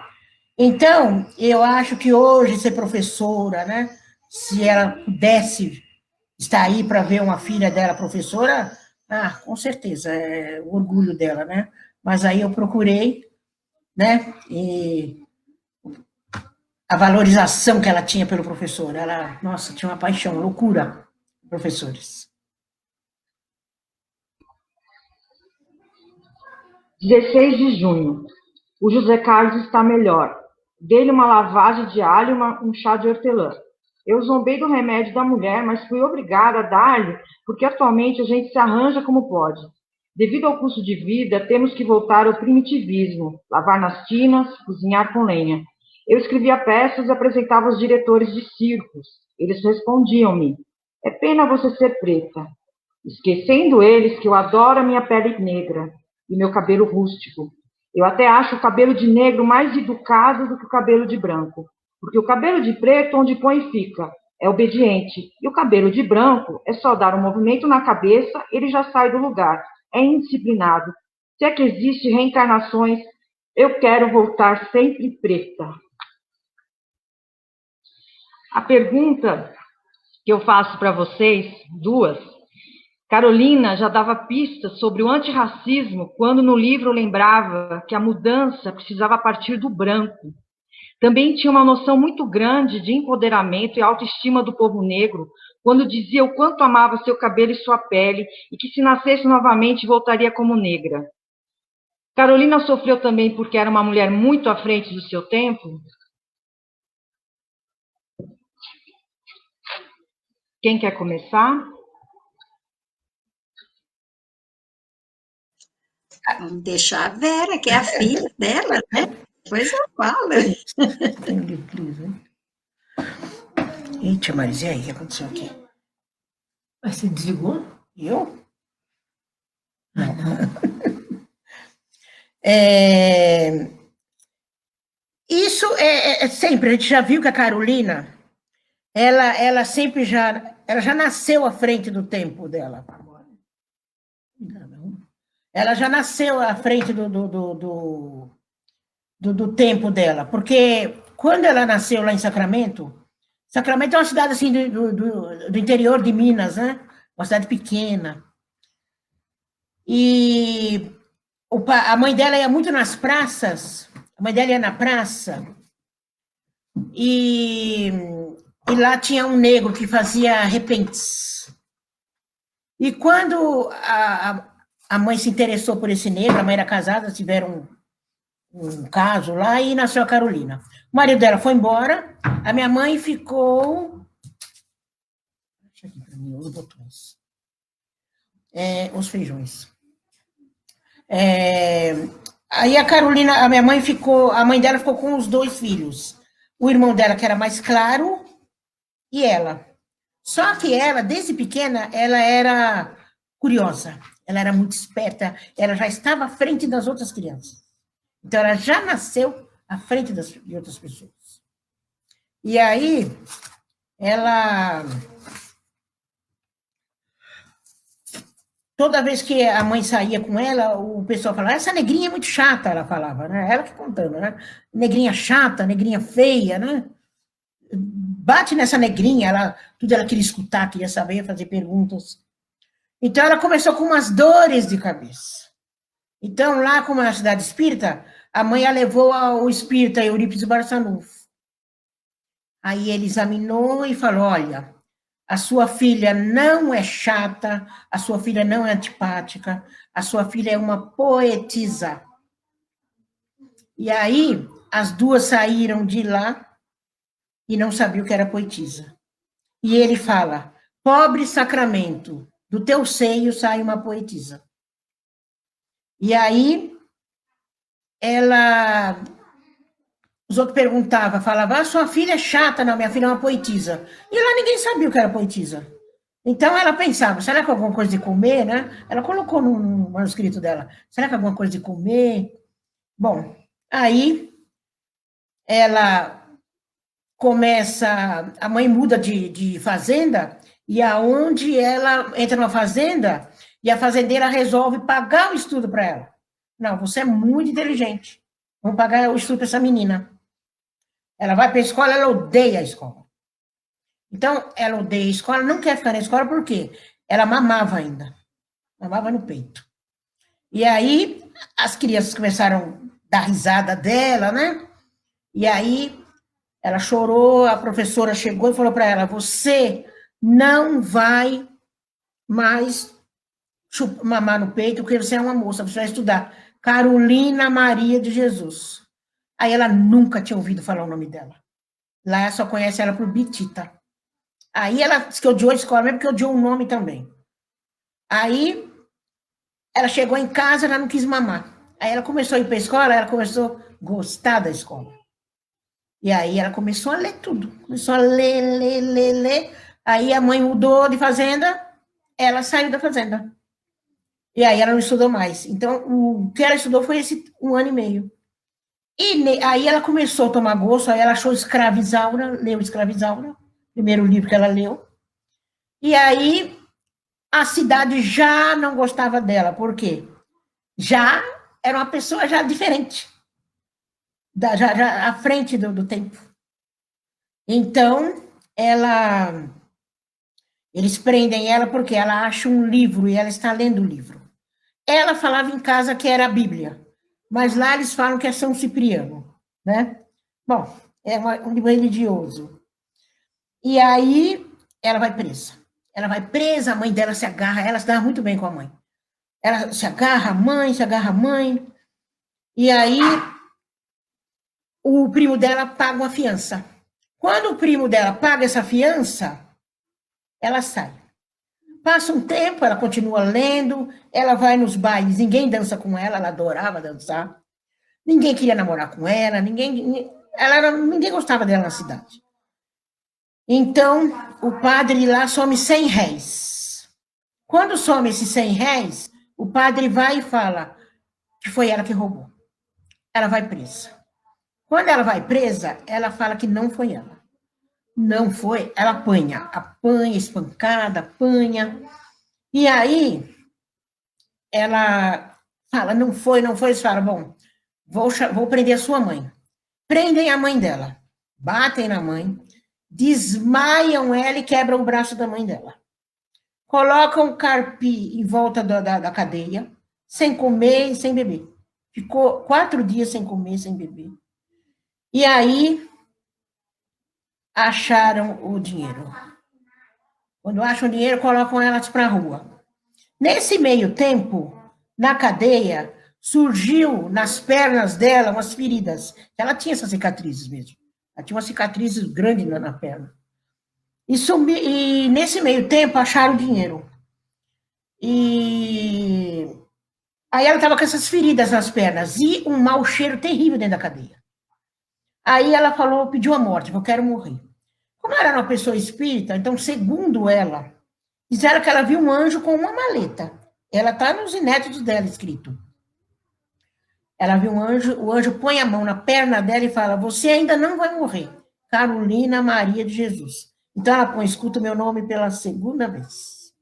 Então, eu acho que hoje ser professora, né? Se ela pudesse estar aí para ver uma filha dela professora, com certeza, é o orgulho dela, né? Mas aí eu procurei, né? E a valorização que ela tinha pelo professor, ela, nossa, tinha uma paixão, loucura, professores. 16 de junho. O José Carlos está melhor. Dei-lhe uma lavagem de alho e um chá de hortelã. Eu zombei do remédio da mulher, mas fui obrigada a dar-lhe, porque atualmente a gente se arranja como pode. Devido ao custo de vida, temos que voltar ao primitivismo, lavar nas tinas, cozinhar com lenha. Eu escrevia peças e apresentava aos diretores de circos. Eles respondiam-me: é pena você ser preta. Esquecendo eles que eu adoro a minha pele negra e meu cabelo rústico. Eu até acho o cabelo de negro mais educado do que o cabelo de branco, porque o cabelo de preto, onde põe, fica, é obediente, e o cabelo de branco é só dar um movimento na cabeça, ele já sai do lugar, é indisciplinado. Se é que existe reencarnações, eu quero voltar sempre preta. A pergunta que eu faço para vocês, duas. Carolina já dava pistas sobre o antirracismo quando no livro lembrava que a mudança precisava partir do branco. Também tinha uma noção muito grande de empoderamento e autoestima do povo negro quando dizia o quanto amava seu cabelo e sua pele e que se nascesse novamente voltaria como negra. Carolina sofreu também porque era uma mulher muito à frente do seu tempo? Quem quer começar? Vamos deixar a Vera, que é a filha dela, né? Depois eu falo. Eita, Maris, e aí, o que aconteceu aqui? Mas você desligou? Eu? Não. Isso sempre, a gente já viu que a Carolina, ela sempre ela já nasceu à frente do tempo dela. Ela já nasceu à frente do tempo dela, porque quando ela nasceu lá em Sacramento é uma cidade assim do interior de Minas, né? Uma cidade pequena. E a mãe dela ia muito nas praças, a mãe dela ia na praça, e lá tinha um negro que fazia repentes. E quando a mãe se interessou por esse negro, a mãe era casada, tiveram um caso lá, e nasceu a Carolina. O marido dela foi embora, a minha mãe ficou... Deixa aqui para mim, os botões. Os feijões. Aí a Carolina, a mãe dela ficou com os 2 filhos. O irmão dela, que era mais claro, e ela. Só que ela, desde pequena, ela era curiosa, ela era muito esperta, ela já estava à frente das outras crianças. Então, ela já nasceu à frente de outras pessoas. E aí, ela... Toda vez que a mãe saía com ela, o pessoal falava, essa negrinha é muito chata, ela falava, né? Ela que contando, né? Negrinha chata, negrinha feia, né? Bate nessa negrinha, tudo ela queria escutar, queria saber, fazer perguntas. Então, ela começou com umas dores de cabeça. Então, lá, como é na cidade espírita, a mãe a levou ao espírita Eurípides Barçanufo. Aí ele examinou e falou, olha, a sua filha não é chata, a sua filha não é antipática, a sua filha é uma poetisa. E aí, as duas saíram de lá e não sabiam o que era poetisa. E ele fala, pobre Sacramento, do teu seio sai uma poetisa. E aí, os outros perguntavam, falavam, sua filha é chata, não, minha filha é uma poetisa. E lá ninguém sabia o que era poetisa. Então ela pensava, será que é alguma coisa de comer, né? Ela colocou no manuscrito dela, será que é alguma coisa de comer? Bom, aí ela começa, a mãe muda de fazenda, e aonde ela entra numa fazenda, e a fazendeira resolve pagar o estudo para ela. Não, você é muito inteligente, vamos pagar o estudo para essa menina. Ela vai para a escola, ela odeia a escola. Então, ela odeia a escola, não quer ficar na escola, por quê? Ela mamava ainda, mamava no peito. E aí, as crianças começaram a dar risada dela, né? E aí, ela chorou, a professora chegou e falou para ela, você não vai mais mamar no peito, porque você é uma moça, você vai estudar. Carolina Maria de Jesus. Aí ela nunca tinha ouvido falar o nome dela. Lá só conhece ela por Bitita. Aí ela disse que odiou a escola, mesmo porque odiou o nome também. Aí ela chegou em casa, ela não quis mamar. Aí ela começou a ir para a escola, ela começou a gostar da escola. E aí ela começou a ler tudo. Começou a ler, ler, ler, ler. Aí a mãe mudou de fazenda, ela saiu da fazenda. E aí ela não estudou mais. Então, o que ela estudou foi esse 1 ano e meio. E aí ela começou a tomar gosto, aí ela achou Escravizaura, leu Escravizaura, primeiro livro que ela leu. E aí a cidade já não gostava dela. Por quê? Já era uma pessoa já diferente, já à frente do tempo. Então, eles prendem ela porque ela acha um livro e ela está lendo o livro. Ela falava em casa que era a Bíblia, mas lá eles falam que é São Cipriano, né? Bom, é um livro religioso. E aí ela vai presa. Ela vai presa, a mãe dela se agarra, ela se dá muito bem com a mãe. Ela se agarra a mãe, e aí o primo dela paga uma fiança. Quando o primo dela paga essa fiança, ela sai. Passa um tempo, ela continua lendo, ela vai nos bailes, ninguém dança com ela adorava dançar. Ninguém queria namorar com ela, ninguém gostava dela na cidade. Então, o padre lá some 100 réis. Quando some esses 100 réis, o padre vai e fala que foi ela que roubou. Ela vai presa. Quando ela vai presa, ela fala que não foi ela. Não foi, ela apanha, espancada, apanha. E aí, ela fala, não foi, eles falam, bom, vou prender a sua mãe. Prendem a mãe dela, batem na mãe, desmaiam ela e quebram o braço da mãe dela. Colocam carpi em volta da cadeia, sem comer e sem beber. Ficou 4 dias sem comer, sem beber. E aí, acharam o dinheiro. Quando acham o dinheiro, colocam elas para a rua. Nesse meio tempo, na cadeia, surgiu nas pernas dela umas feridas. Ela tinha essas cicatrizes mesmo. Ela tinha umas cicatrizes grandes na perna. E nesse meio tempo, acharam o dinheiro. E aí ela estava com essas feridas nas pernas e um mau cheiro terrível dentro da cadeia. Aí ela falou, pediu a morte, eu quero morrer. Como ela era uma pessoa espírita, então, segundo ela, disseram que ela viu um anjo com uma maleta. Ela está nos inéditos dela escrito. Ela viu um anjo, o anjo põe a mão na perna dela e fala, você ainda não vai morrer. Carolina Maria de Jesus. Então ela põe, escuta o meu nome pela segunda vez.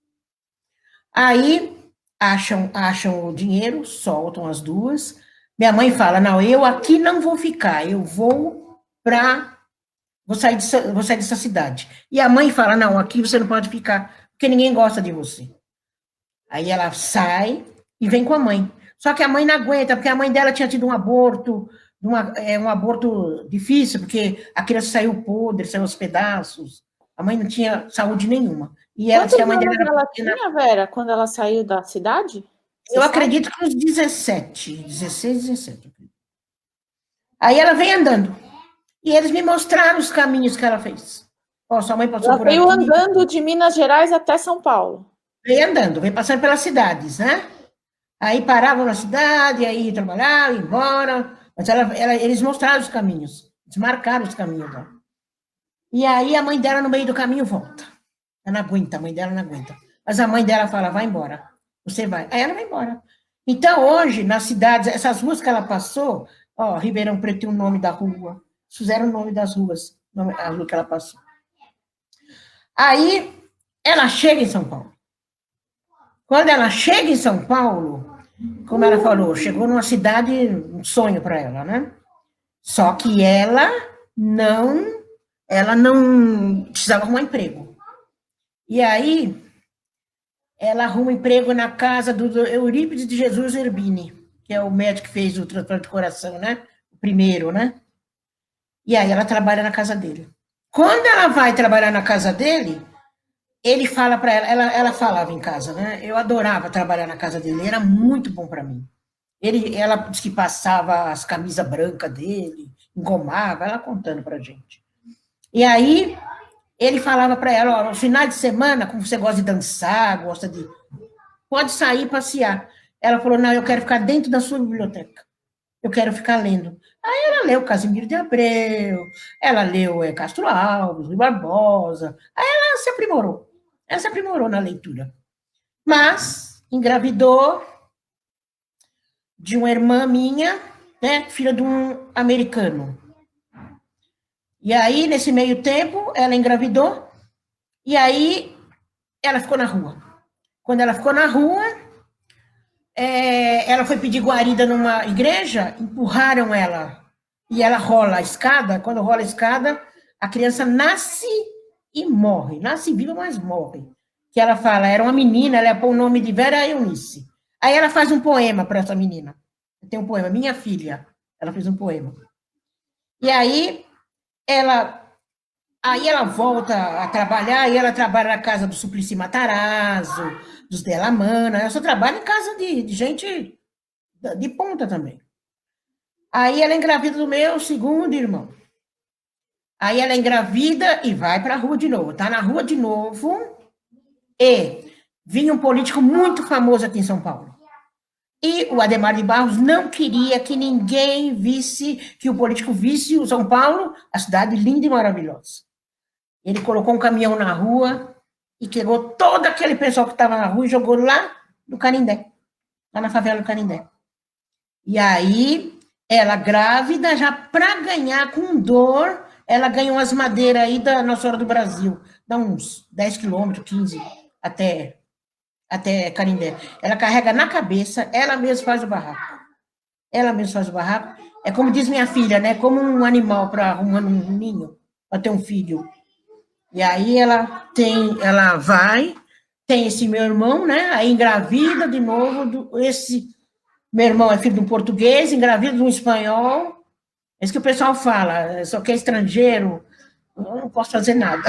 Aí acham o dinheiro, soltam as duas. Minha mãe fala, não, eu aqui não vou ficar, eu vou sair dessa cidade. E a mãe fala, não, aqui você não pode ficar, porque ninguém gosta de você. Aí ela sai e vem com a mãe. Só que a mãe não aguenta, porque a mãe dela tinha tido um aborto, um aborto difícil, porque a criança saiu podre, saiu aos pedaços. A mãe não tinha saúde nenhuma. E ela disse que a mãe dela era ela tinha, Vera, quando ela saiu da cidade? Eu acredito que uns 17, 16, 17. Aí ela vem andando. E eles me mostraram os caminhos que ela fez. Ó, sua mãe passou por aqui. Ela veio andando de Minas Gerais até São Paulo. Veio andando, veio passando pelas cidades, né? Aí paravam na cidade, aí trabalhavam, iam embora. Mas eles mostraram os caminhos. Eles marcaram os caminhos lá. E aí a mãe dela, no meio do caminho, volta. Ela não aguenta, a mãe dela não aguenta. Mas a mãe dela fala, vai embora. Você vai. Aí ela vai embora. Então, hoje, nas cidades, essas ruas que ela passou, ó, Ribeirão Preto tem o nome da rua, fizeram o nome das ruas, a rua que ela passou. Aí, ela chega em São Paulo. Quando ela chega em São Paulo, como ela falou, chegou numa cidade, um sonho para ela, né? Só que ela não precisava arrumar emprego. E aí, ela arruma emprego na casa do Eurípides de Jesus Zerbini, que é o médico que fez o transplante de coração, né? O primeiro, né? E aí ela trabalha na casa dele. Quando ela vai trabalhar na casa dele, ele fala para ela falava em casa, né? Eu adorava trabalhar na casa dele, era muito bom para mim. Ela disse que passava as camisas brancas dele, engomava, ela contando pra gente. E aí, ele falava para ela, ó, no final de semana, como você gosta de dançar, pode sair passear. Ela falou, não, eu quero ficar dentro da sua biblioteca. Eu quero ficar lendo. Aí ela leu Casimiro de Abreu, ela leu Castro Alves, Rui Barbosa. Aí ela se aprimorou. Ela se aprimorou na leitura. Mas engravidou de uma irmã minha, né, filha de um americano. E aí, nesse meio tempo, ela engravidou, e aí ela ficou na rua. Quando ela ficou na rua, ela foi pedir guarida numa igreja, empurraram ela, e ela rola a escada. Quando rola a escada, a criança nasce e morre. Nasce viva, mas morre. Que ela fala, era uma menina, ela ia pôr o nome de Vera Eunice. Aí ela faz um poema para essa menina. Tem um poema, Minha Filha. Ela fez um poema. E aí ela volta a trabalhar, e ela trabalha na casa do Suplicy Matarazzo, dos Della Mana. Ela só trabalha em casa de gente de ponta também. Aí ela engravida do meu segundo irmão. Aí ela engravida e vai para a rua de novo. Está na rua de novo. E vinha um político muito famoso aqui em São Paulo. E o Adhemar de Barros não queria que ninguém visse, que o político visse o São Paulo, a cidade linda e maravilhosa. Ele colocou um caminhão na rua e pegou todo aquele pessoal que estava na rua e jogou lá no Canindé, lá na favela do Canindé. E aí, ela grávida, já para ganhar com dor, ela ganhou as madeiras aí da Nossa Senhora do Brasil, dá uns 10 quilômetros, 15, até Canindé. Ela carrega na cabeça, ela mesma faz o barraco. Ela mesma faz o barraco. É como diz minha filha, né? Como um animal para arrumar um ninho, para ter um filho. E aí ela vai, tem esse meu irmão, né? Aí engravida de novo, esse meu irmão é filho de um português, engravida de um espanhol. É isso que o pessoal fala, só que é estrangeiro, eu não posso fazer nada.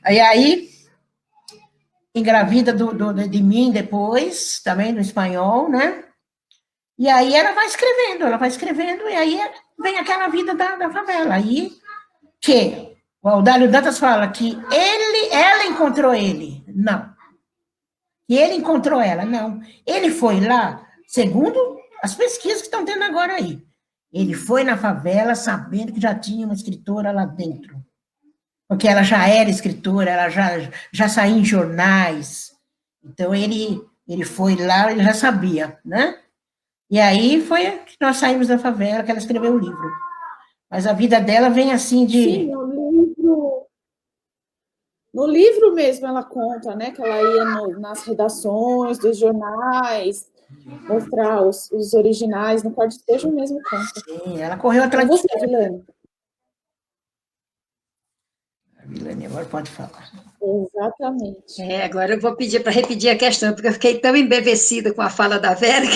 Aí engravida de mim depois, também no espanhol, né? E aí ela vai escrevendo, e aí vem aquela vida da favela. Aí que o Audálio Dantas fala que ela encontrou ele. Não. E ele encontrou ela. Não. Ele foi lá, segundo as pesquisas que estão tendo agora aí. Ele foi na favela sabendo que já tinha uma escritora lá dentro. Porque ela já era escritora, ela já saía em jornais. Então, ele foi lá, ele já sabia, né? E aí foi que nós saímos da favela, que ela escreveu o livro. Mas a vida dela vem assim de... Sim, no livro mesmo ela conta, né, que ela ia nas redações dos jornais, mostrar os originais, no cortejo mesmo conta. Sim, ela correu atrás de você, Vilane. A Vilane agora pode falar. Exatamente. Agora eu vou pedir para repetir a questão, porque eu fiquei tão embevecida com a fala da Vera.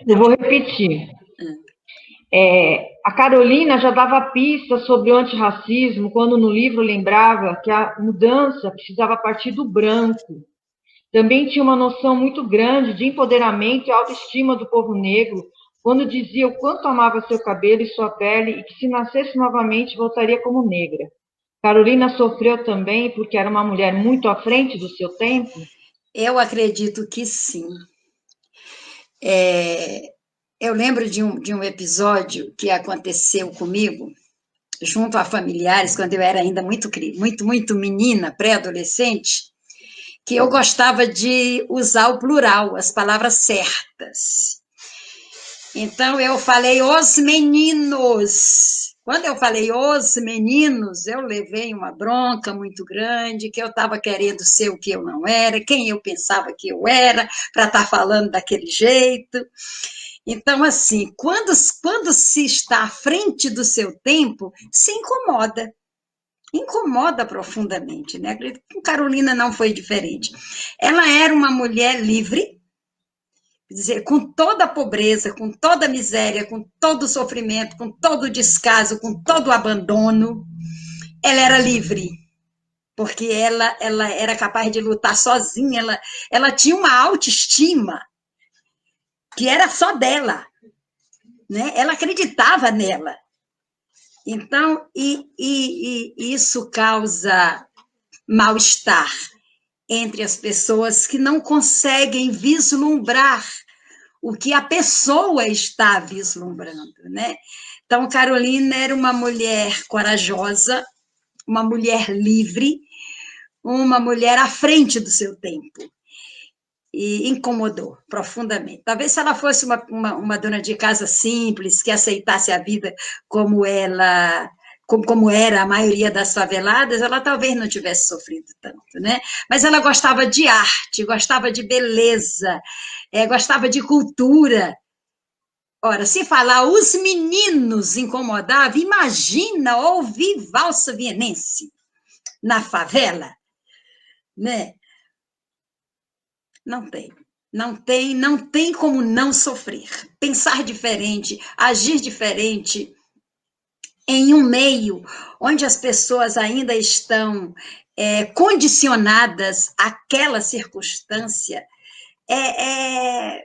Eu vou repetir. A Carolina já dava pistas sobre o antirracismo quando no livro lembrava que a mudança precisava partir do branco. Também tinha uma noção muito grande de empoderamento e autoestima do povo negro, quando dizia o quanto amava seu cabelo e sua pele e que se nascesse novamente voltaria como negra. Carolina sofreu também porque era uma mulher muito à frente do seu tempo? Eu acredito que sim. Eu lembro de um episódio que aconteceu comigo, junto a familiares, quando eu era ainda muito menina, pré-adolescente, que eu gostava de usar o plural, as palavras certas. Então, eu falei os meninos. Quando eu falei os meninos, eu levei uma bronca muito grande, que eu estava querendo ser o que eu não era, quem eu pensava que eu era, para estar falando daquele jeito. Então, assim, quando se está à frente do seu tempo, se incomoda profundamente, né? Com Carolina não foi diferente. Ela era uma mulher livre, quer dizer, com toda a pobreza, com toda a miséria, com todo o sofrimento, com todo o descaso, com todo o abandono, ela era livre, porque ela era capaz de lutar sozinha, ela tinha uma autoestima que era só dela, né? Ela acreditava nela. Então, isso causa mal-estar. entre as pessoas que não conseguem vislumbrar o que a pessoa está vislumbrando, né? Então, Carolina era uma mulher corajosa, uma mulher livre, uma mulher à frente do seu tempo. E incomodou profundamente. Talvez se ela fosse uma dona de casa simples, que aceitasse a vida como ela, como era a maioria das faveladas, ela talvez não tivesse sofrido tanto, né? Mas ela gostava de arte, gostava de beleza, gostava de cultura. Ora, se falar os meninos incomodavam, imagina ouvir valsa vienense na favela, né? Não tem. Não tem como não sofrer. Pensar diferente, agir diferente em um meio onde as pessoas ainda estão condicionadas àquela circunstância é,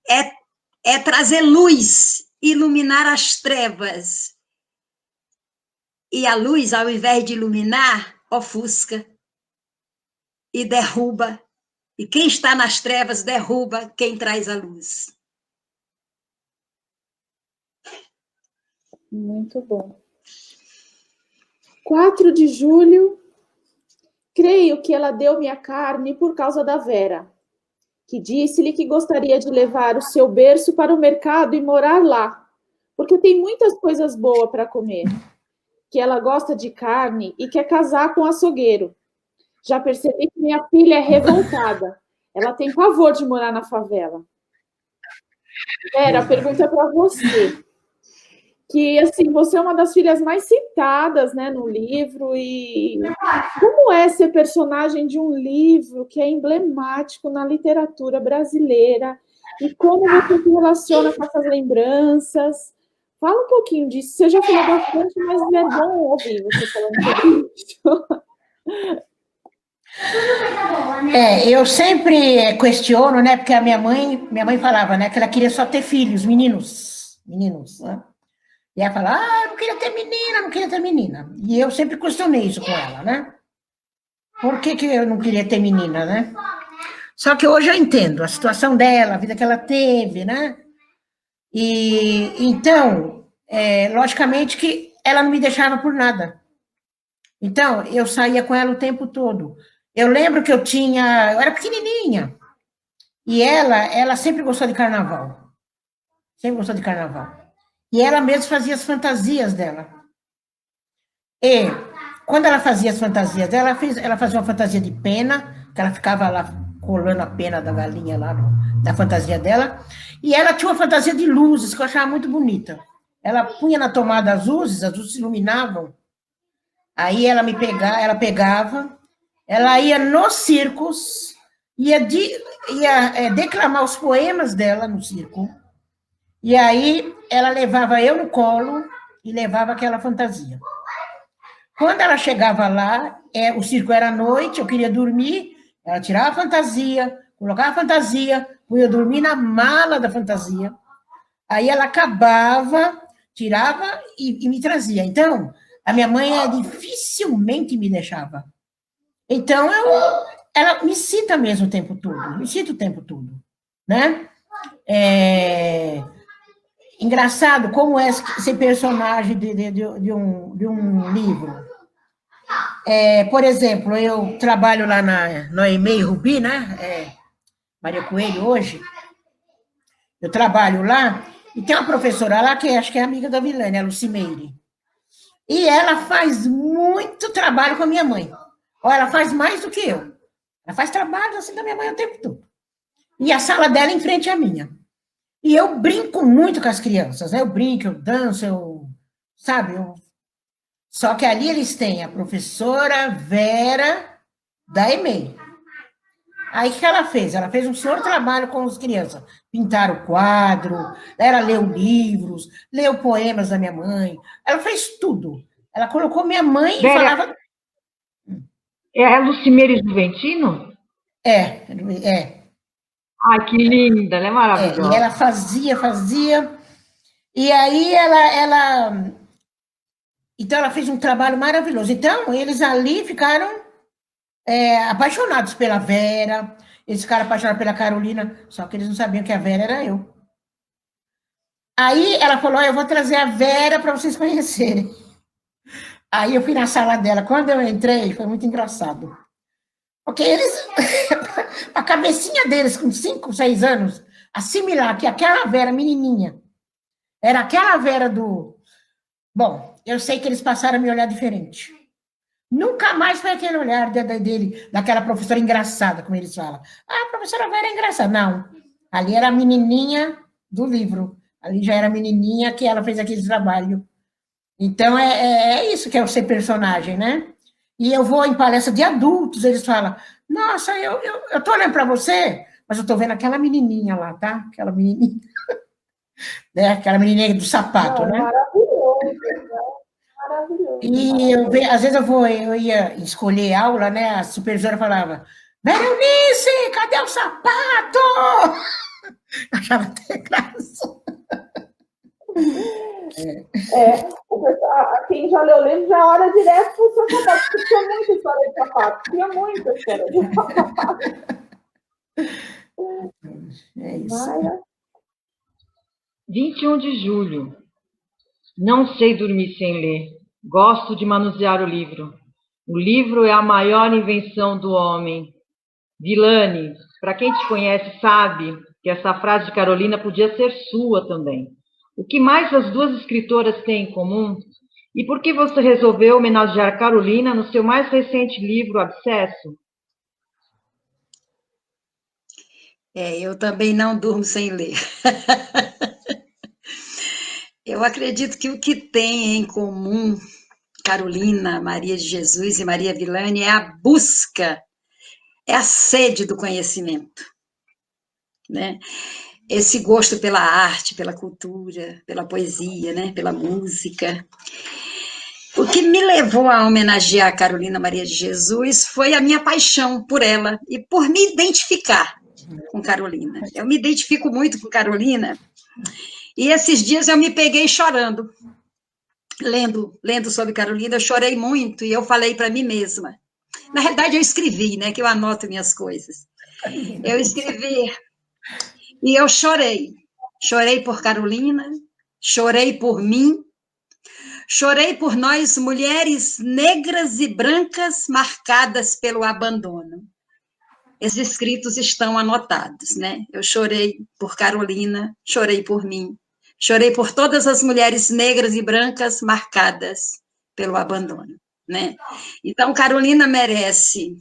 é, é trazer luz, iluminar as trevas. E a luz, ao invés de iluminar, ofusca e derruba. E quem está nas trevas derruba quem traz a luz. Muito bom. 4 de julho, creio que ela deu-me a carne por causa da Vera, que disse-lhe que gostaria de levar o seu berço para o mercado e morar lá, porque tem muitas coisas boas para comer, que ela gosta de carne e quer casar com açougueiro. Já percebi que minha filha é revoltada. Ela tem pavor de morar na favela. Vera, a pergunta é para você. Que, assim, você é uma das filhas mais citadas, né, no livro. E como é ser personagem de um livro que é emblemático na literatura brasileira? E como você se relaciona com essas lembranças? Fala um pouquinho disso. Você já falou bastante, mas é bom ouvir você falando sobre isso. Eu sempre questiono, né? Porque a minha mãe falava, né? Que ela queria só ter filhos, meninos, né? E ela fala, eu não queria ter menina, não queria ter menina. E eu sempre questionei isso com ela, né? Por que eu não queria ter menina, né? Só que hoje eu entendo a situação dela, a vida que ela teve, né? E então, logicamente que ela não me deixava por nada. Então, eu saía com ela o tempo todo. Eu lembro que eu era pequenininha, e ela sempre gostou de carnaval. Sempre gostou de carnaval. E ela mesma fazia as fantasias dela. E, quando ela fazia as fantasias dela, ela fazia uma fantasia de pena, que ela ficava lá colando a pena da galinha lá, da fantasia dela, e ela tinha uma fantasia de luzes, que eu achava muito bonita. Ela punha na tomada as luzes se iluminavam. Aí ela pegava, ela ia nos circos, ia declamar os poemas dela no circo, e aí ela levava eu no colo e levava aquela fantasia. Quando ela chegava lá, o circo era à noite, eu queria dormir, ela tirava a fantasia, colocava a fantasia, punha eu dormir na mala da fantasia, aí ela acabava, tirava e me trazia. Então, a minha mãe dificilmente me deixava. Então, ela me cita mesmo o tempo todo, me cita o tempo todo, né? Engraçado como é ser personagem de um livro. Por exemplo, eu trabalho lá na EMEI Rubi, né? Maria Coelho hoje. Eu trabalho lá e tem uma professora lá que acho que é amiga da Vilânia, a Lucimeire. E ela faz muito trabalho com a minha mãe. Ela faz mais do que eu. Ela faz trabalho assim da minha mãe o tempo todo. E a sala dela em frente à minha. E eu brinco muito com as crianças, né? Eu brinco, eu danço, sabe? Só que ali eles têm a professora Vera da EMEI. Aí, o que ela fez? Ela fez um senhor trabalho com as crianças. Pintaram o quadro, ela leu livros, leu poemas da minha mãe. Ela fez tudo. Ela colocou minha mãe e falava... É a Lucimeire Juventino? É. Ai, que linda, ela é maravilhosa. E ela fazia. E aí, então, ela fez um trabalho maravilhoso. Então, eles ali ficaram apaixonados pela Vera, eles ficaram apaixonados pela Carolina, só que eles não sabiam que a Vera era eu. Aí ela falou, eu vou trazer a Vera para vocês conhecerem. Aí eu fui na sala dela, quando eu entrei, foi muito engraçado. Porque eles, a cabecinha deles com 5, 6 anos, assimilar que aquela Vera menininha era aquela Vera do... Bom, eu sei que eles passaram a me olhar diferente. Nunca mais foi aquele olhar dele, daquela professora engraçada, como eles falam. Ah, a professora Vera é engraçada. Não, ali era a menininha do livro. Ali já era a menininha que ela fez aquele trabalho. Então, é isso que é o ser personagem, né? E eu vou em palestra de adultos, eles falam, nossa, eu tô olhando para você, mas eu tô vendo aquela menininha lá, tá? Aquela menininha, né? Aquela menininha do sapato, Não, é né? maravilhoso, né? Maravilhoso, E maravilhoso. às vezes eu ia escolher aula, né? A supervisora falava, Berenice, cadê o sapato? Achava até graça. Quem já leu o livro já olha direto para o seu sapato, porque tinha muita história de sapato, tinha muita história de sapato. É isso. Maia. 21 de julho. Não sei dormir sem ler. Gosto de manusear o livro. O livro é a maior invenção do homem. Vilane, para quem te conhece sabe que essa frase de Carolina podia ser sua também. O que mais as duas escritoras têm em comum? E por que você resolveu homenagear Carolina no seu mais recente livro, Abscesso? Eu também não durmo sem ler. Eu acredito que o que tem em comum Carolina, Maria de Jesus e Maria Vilani é a busca, é a sede do conhecimento, né? Esse gosto pela arte, pela cultura, pela poesia, né? Pela música. O que me levou a homenagear a Carolina Maria de Jesus foi a minha paixão por ela e por me identificar com Carolina. Eu me identifico muito com Carolina e esses dias eu me peguei chorando, lendo sobre Carolina, eu chorei muito e eu falei para mim mesma. Na realidade, eu escrevi, né? Que eu anoto minhas coisas. Eu escrevi e eu chorei. Chorei por Carolina, chorei por mim, chorei por nós, mulheres negras e brancas marcadas pelo abandono. Esses escritos estão anotados, né? Eu chorei por Carolina, chorei por mim, chorei por todas as mulheres negras e brancas marcadas pelo abandono, né? Então, Carolina merece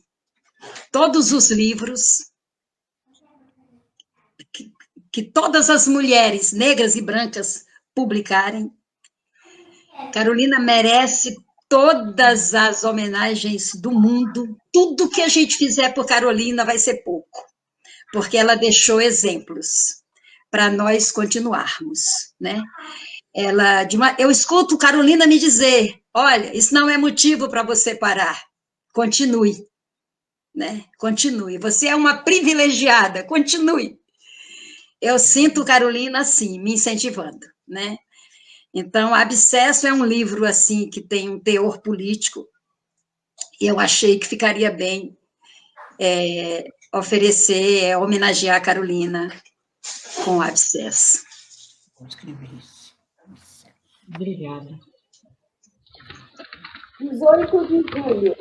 todos os livros que todas as mulheres negras e brancas publicarem. Carolina merece todas as homenagens do mundo. Tudo que a gente fizer por Carolina vai ser pouco, porque ela deixou exemplos para nós continuarmos, né? Eu escuto Carolina me dizer, olha, isso não é motivo para você parar, continue, né? Continue, você é uma privilegiada, continue. Eu sinto Carolina assim, me incentivando, né? Então, Abscesso é um livro assim que tem um teor político e eu achei que ficaria bem oferecer, homenagear a Carolina com Abscesso. Vou escrever isso. Obrigada. 18 de julho.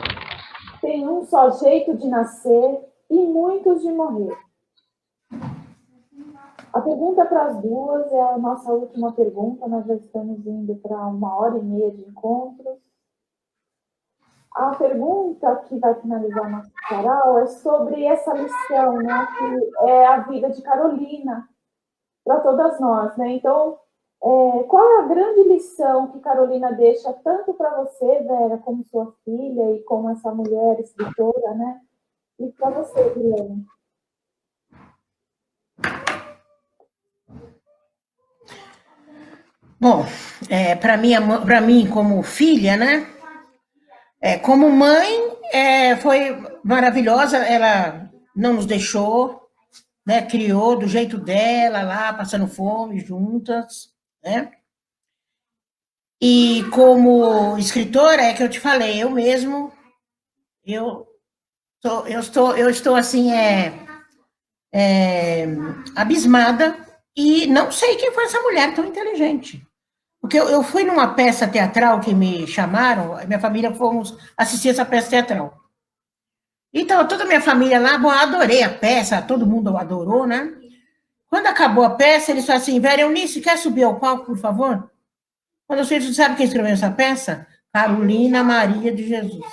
Tem um só jeito de nascer e muitos de morrer. A pergunta para as duas é a nossa última pergunta. Nós já estamos indo para 1h30 de encontros. A pergunta que vai finalizar nosso sarau é sobre essa lição, né, que é a vida de Carolina para todas nós, né? Então, qual é a grande lição que Carolina deixa tanto para você, Vera, como sua filha e como essa mulher escritora, né? E para você, Guilherme? Bom, para mim como filha, né? Como mãe, foi maravilhosa. Ela não nos deixou, né? Criou do jeito dela lá, passando fome juntas, né? E como escritora, é que eu te falei, eu Eu estou assim, abismada e não sei quem foi essa mulher tão inteligente. Porque eu fui numa peça teatral que me chamaram, minha família fomos assistir essa peça teatral. Então, toda a minha família lá, bom, eu adorei a peça, todo mundo adorou, né? Quando acabou a peça, eles falaram assim, Vera Eunice, quer subir ao palco, por favor? Quando eu sei, sabe quem escreveu essa peça? Carolina Maria de Jesus.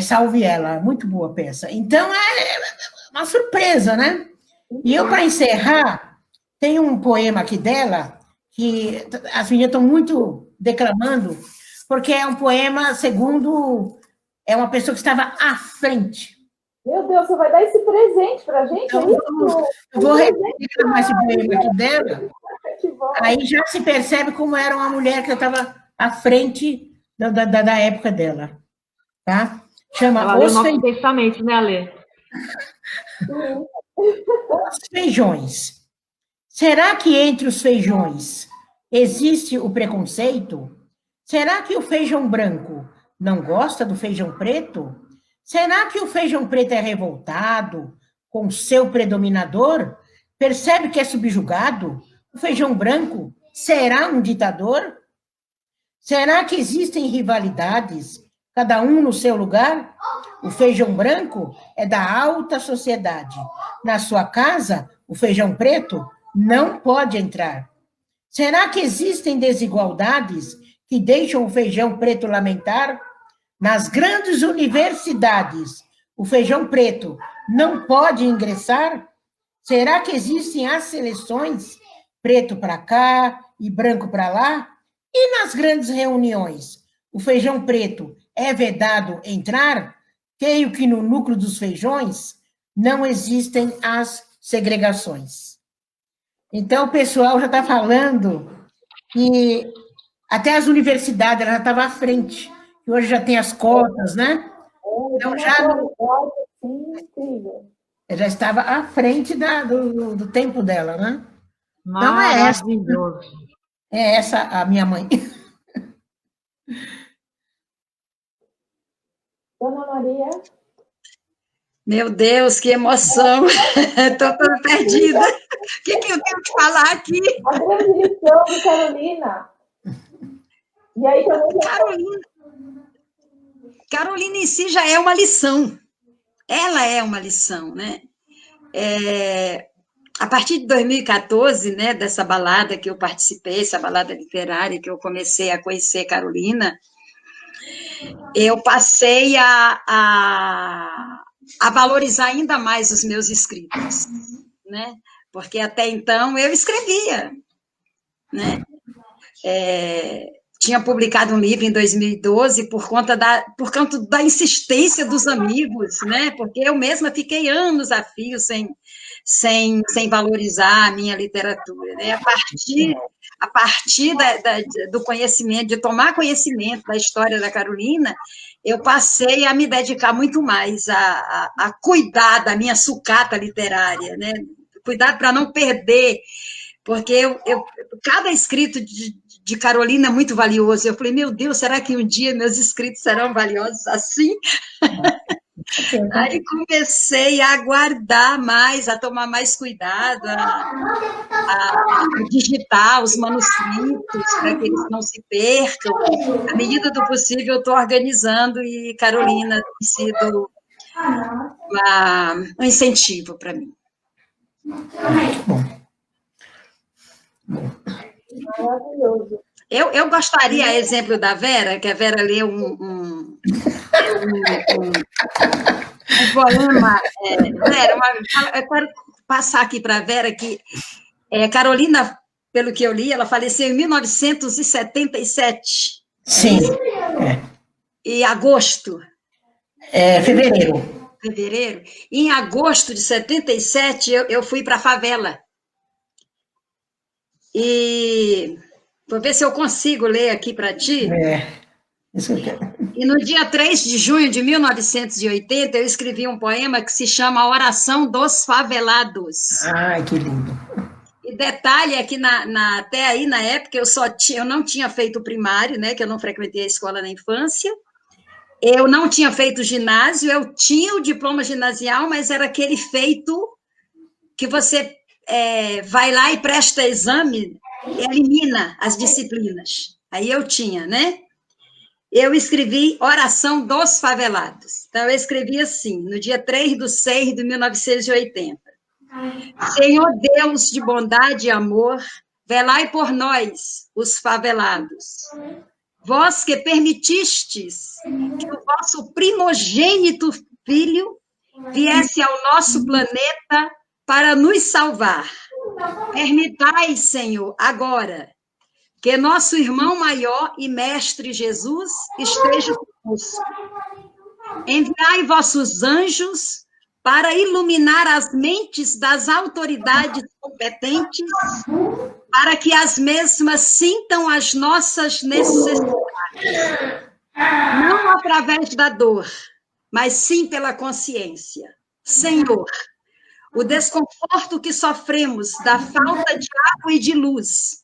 Salve ela, muito boa a peça. Então, é uma surpresa, né? E eu, para encerrar, tem um poema aqui dela, que as meninas estão muito declamando, porque é um poema segundo uma pessoa que estava à frente. Meu Deus, você vai dar esse presente para a gente? Então, eu vou declamar esse poema aqui dela, aí já se percebe como era uma mulher que estava à frente da época dela. Tá? Chama Ela leu o Novo Testamento, né, Alê? Os feijões. Será que entre os feijões existe o preconceito? Será que o feijão branco não gosta do feijão preto? Será que o feijão preto é revoltado com seu predominador? Percebe que é subjugado? O feijão branco será um ditador? Será que existem rivalidades, cada um no seu lugar? O feijão branco é da alta sociedade. Na sua casa, o feijão preto não pode entrar. Será que existem desigualdades que deixam o feijão preto lamentar? Nas grandes universidades, o feijão preto não pode ingressar? Será que existem as seleções, preto para cá e branco para lá? E nas grandes reuniões, o feijão preto é vedado entrar? Creio que no núcleo dos feijões não existem as segregações. Então, o pessoal já está falando que até as universidades ela já estava à frente, que hoje já tem as cotas, né? Então, já estava à frente do tempo dela, né? Então, é essa a minha mãe. Dona Maria? Meu Deus, que emoção! Estou toda perdida. O que eu tenho que falar aqui? A grande lição de Carolina. E aí também... Carolina em si já é uma lição. Ela é uma lição, né? A partir de 2014, né, dessa balada que eu participei, essa balada literária que eu comecei a conhecer Carolina, eu passei a valorizar ainda mais os meus escritos, né? Porque até então eu escrevia, né? Tinha publicado um livro em 2012 por conta da insistência dos amigos, né? Porque eu mesma fiquei anos a fio sem valorizar a minha literatura, né? A partir do conhecimento, de tomar conhecimento da história da Carolina, eu passei a me dedicar muito mais a cuidar da minha sucata literária, né? Cuidar para não perder, porque cada escrito de Carolina é muito valioso. Eu falei, meu Deus, será que um dia meus escritos serão valiosos assim? Aí comecei a guardar mais, a tomar mais cuidado, a digitar os manuscritos para que eles não se percam. À medida do possível, eu estou organizando e Carolina tem sido um incentivo para mim. Maravilhoso. Eu gostaria, exemplo da Vera, que a Vera leu um poema. Vera, eu quero passar aqui para a Vera que Carolina, pelo que eu li, ela faleceu em 1977. Sim. Em agosto. Fevereiro. Fevereiro. Em agosto de 77, eu fui para a favela. E vou ver se eu consigo ler aqui para ti. Isso eu quero. E no dia 3 de junho de 1980, eu escrevi um poema que se chama Oração dos Favelados. Ai, que lindo. E detalhe é que até aí, na época, eu não tinha feito o primário, né, que eu não frequentei a escola na infância, Eu não tinha feito ginásio, eu tinha o diploma ginasial, mas era aquele feito que você vai lá e presta exame, e elimina as disciplinas. Aí eu tinha, né? Eu escrevi Oração dos Favelados. Então, eu escrevi assim, no dia 3/6/1980. Senhor Deus de bondade e amor, velai por nós, os favelados. Vós que permitistes que o vosso primogênito filho viesse ao nosso planeta para nos salvar. Permitai, Senhor, agora, que nosso irmão maior e mestre Jesus esteja conosco. Enviai vossos anjos para iluminar as mentes das autoridades competentes, para que as mesmas sintam as nossas necessidades, não através da dor, mas sim pela consciência. Senhor, o desconforto que sofremos da falta de água e de luz,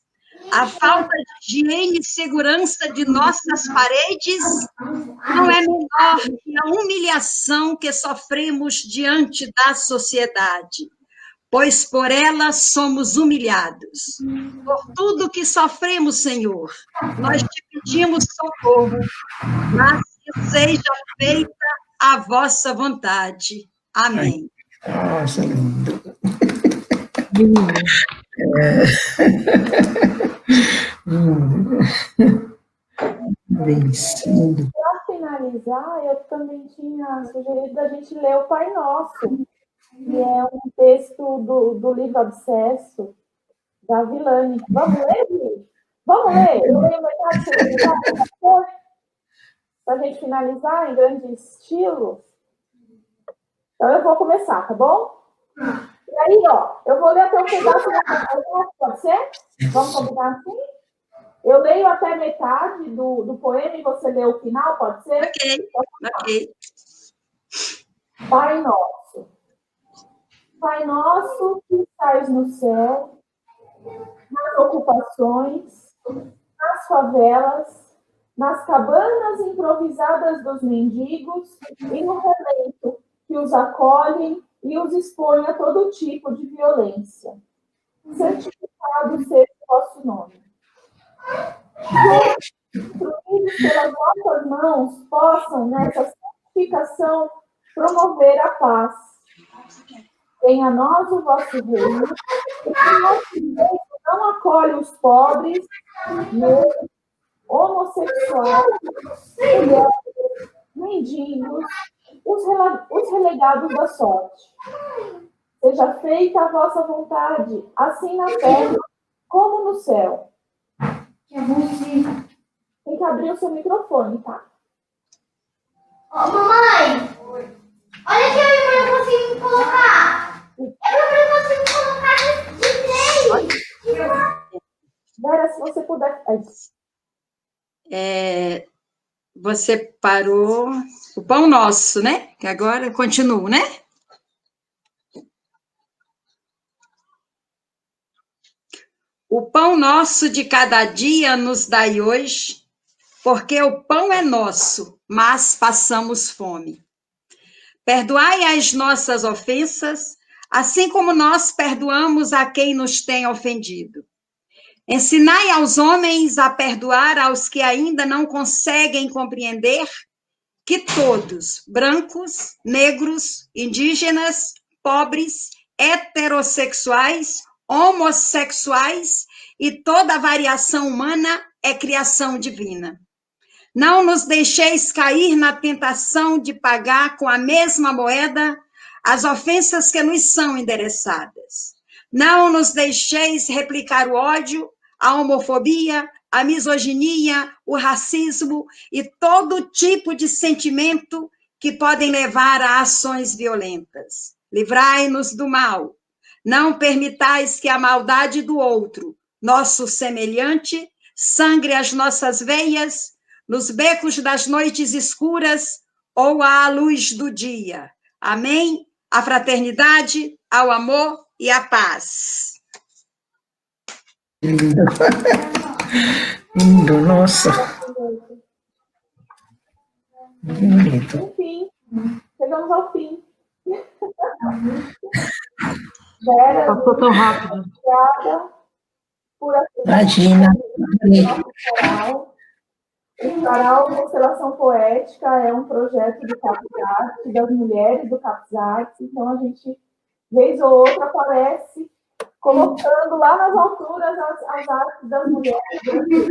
a falta de higiene e segurança de nossas paredes não é menor que a humilhação que sofremos diante da sociedade, pois por ela somos humilhados. Por tudo que sofremos, Senhor, nós te pedimos socorro, mas que seja feita a vossa vontade. Amém. Nossa, lindo. Vencido. Para finalizar, eu também tinha sugerido a gente ler o Pai Nosso, que é um texto do livro Abscesso, da Vilani. Vamos ler, Gui? Vamos ler? Eu leio metade, você lê metade, para a gente finalizar em grande estilo. Então, eu vou começar, tá bom? E aí, ó, eu vou ler até um pedaço da metade, pode ser? Vamos combinar assim? Eu leio até metade do poema e você lê o final, pode ser? Ok. Pai Nosso. Pai nosso que estais no céu, nas ocupações, nas favelas, nas cabanas improvisadas dos mendigos e no relento que os acolhem e os expõe a todo tipo de violência. Santificado seja o vosso nome. Que, instruídos pelas vossas mãos, possam, nessa santificação, promover a paz. Venha a nós o vosso reino, e que o nosso reino não acolhe os pobres, negros, homossexuais, mulheres, mendigos, os relegados da sorte. Seja feita a vossa vontade, assim na terra como no céu. Tem que abrir o seu microfone, tá? Ô, mamãe! Olha aqui, eu não consigo colocar! Eu não consigo colocar de três! Vera, se você puder... Você parou o Pão Nosso, né? Que agora eu continuo, né? O pão nosso de cada dia nos dai hoje, porque o pão é nosso, mas passamos fome. Perdoai as nossas ofensas, assim como nós perdoamos a quem nos tem ofendido. Ensinai aos homens a perdoar aos que ainda não conseguem compreender que todos, brancos, negros, indígenas, pobres, heterossexuais, homossexuais e toda a variação humana é criação divina. Não nos deixeis cair na tentação de pagar com a mesma moeda as ofensas que nos são endereçadas. Não nos deixeis replicar o ódio, a homofobia, a misoginia, o racismo e todo tipo de sentimento que podem levar a ações violentas. Livrai-nos do mal. Não permitais que a maldade do outro, nosso semelhante, sangre as nossas veias, nos becos das noites escuras ou à luz do dia. Amém? A fraternidade, ao amor e à paz. Lindo. Lindo, nossa. Muito bonito. Enfim, chegamos ao fim. Vera, Passou tão rápido. obrigada por Imagina. nosso sarau. O Sarau Constelação Poética é um projeto do CapsArts, das mulheres do CapsArts, então a gente, vez ou outra, aparece colocando lá nas alturas as artes das mulheres do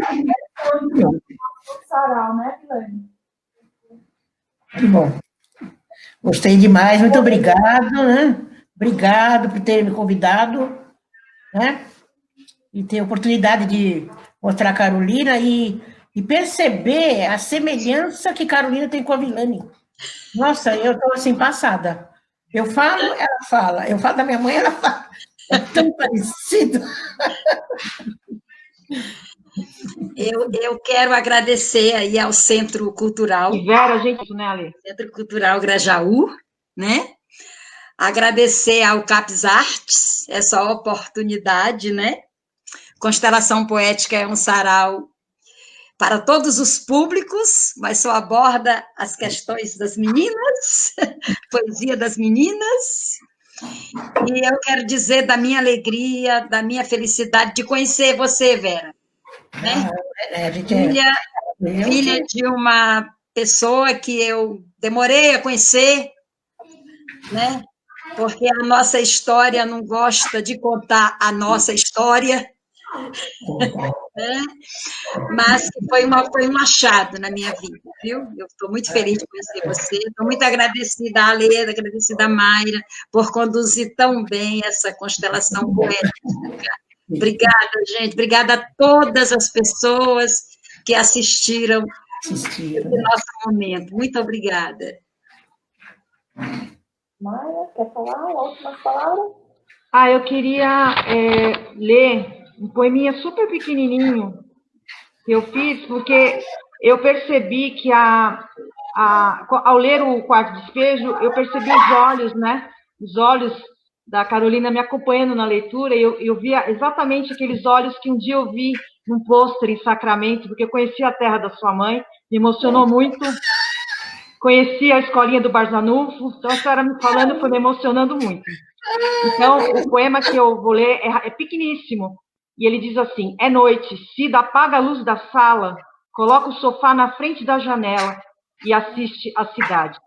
sarau, né, Vilane? Muito bom. Gostei demais, muito obrigado, né? Obrigado por ter me convidado, né? E ter a oportunidade de mostrar a Carolina e perceber a semelhança que Carolina tem com a Vilane. Nossa, eu estou assim, passada. Eu falo, ela fala. Eu falo da minha mãe, ela fala. É tão parecido. Eu quero agradecer aí ao Centro Cultural, E Vera, gente, né, Ale? Centro Cultural Grajaú, né? Agradecer ao CapsArts essa oportunidade, né? Constelação Poética é um sarau para todos os públicos, mas só aborda as questões das meninas, poesia das meninas. E eu quero dizer da minha alegria, da minha felicidade de conhecer você, Vera, né? A gente é... Filha de uma pessoa que eu demorei a conhecer, né? Porque a nossa história não gosta de contar a nossa história, né? Mas foi um achado na minha vida, viu? Eu estou muito feliz de conhecer você, estou muito agradecida à Leda, agradecida à Mayra, por conduzir tão bem essa constelação poética. Obrigada, gente, obrigada a todas as pessoas que assistiram esse nosso momento. Muito obrigada. Maia, quer falar? Últimas palavras? Eu queria ler um poeminha super pequenininho que eu fiz, porque eu percebi que ao ler o Quarto Despejo, eu percebi os olhos, né? Os olhos da Carolina me acompanhando na leitura, e eu via exatamente aqueles olhos que um dia eu vi num pôster em Sacramento, porque eu conheci a terra da sua mãe, me emocionou muito. Conheci a escolinha do Barzanufo, então a senhora me falando foi me emocionando muito. Então, o poema que eu vou ler é pequeníssimo, e ele diz assim: é noite, Cida apaga a luz da sala, coloca o sofá na frente da janela e assiste a cidade,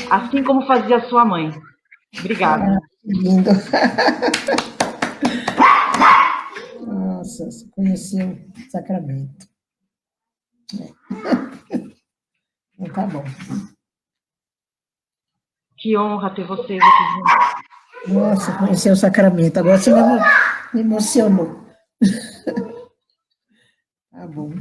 assim como fazia sua mãe. Obrigada. Lindo. Nossa, você conheceu Sacramento. Então, tá bom. Que honra ter vocês aqui juntos. Nossa, conheceu Sacramento. Agora você me emocionou. Tá bom.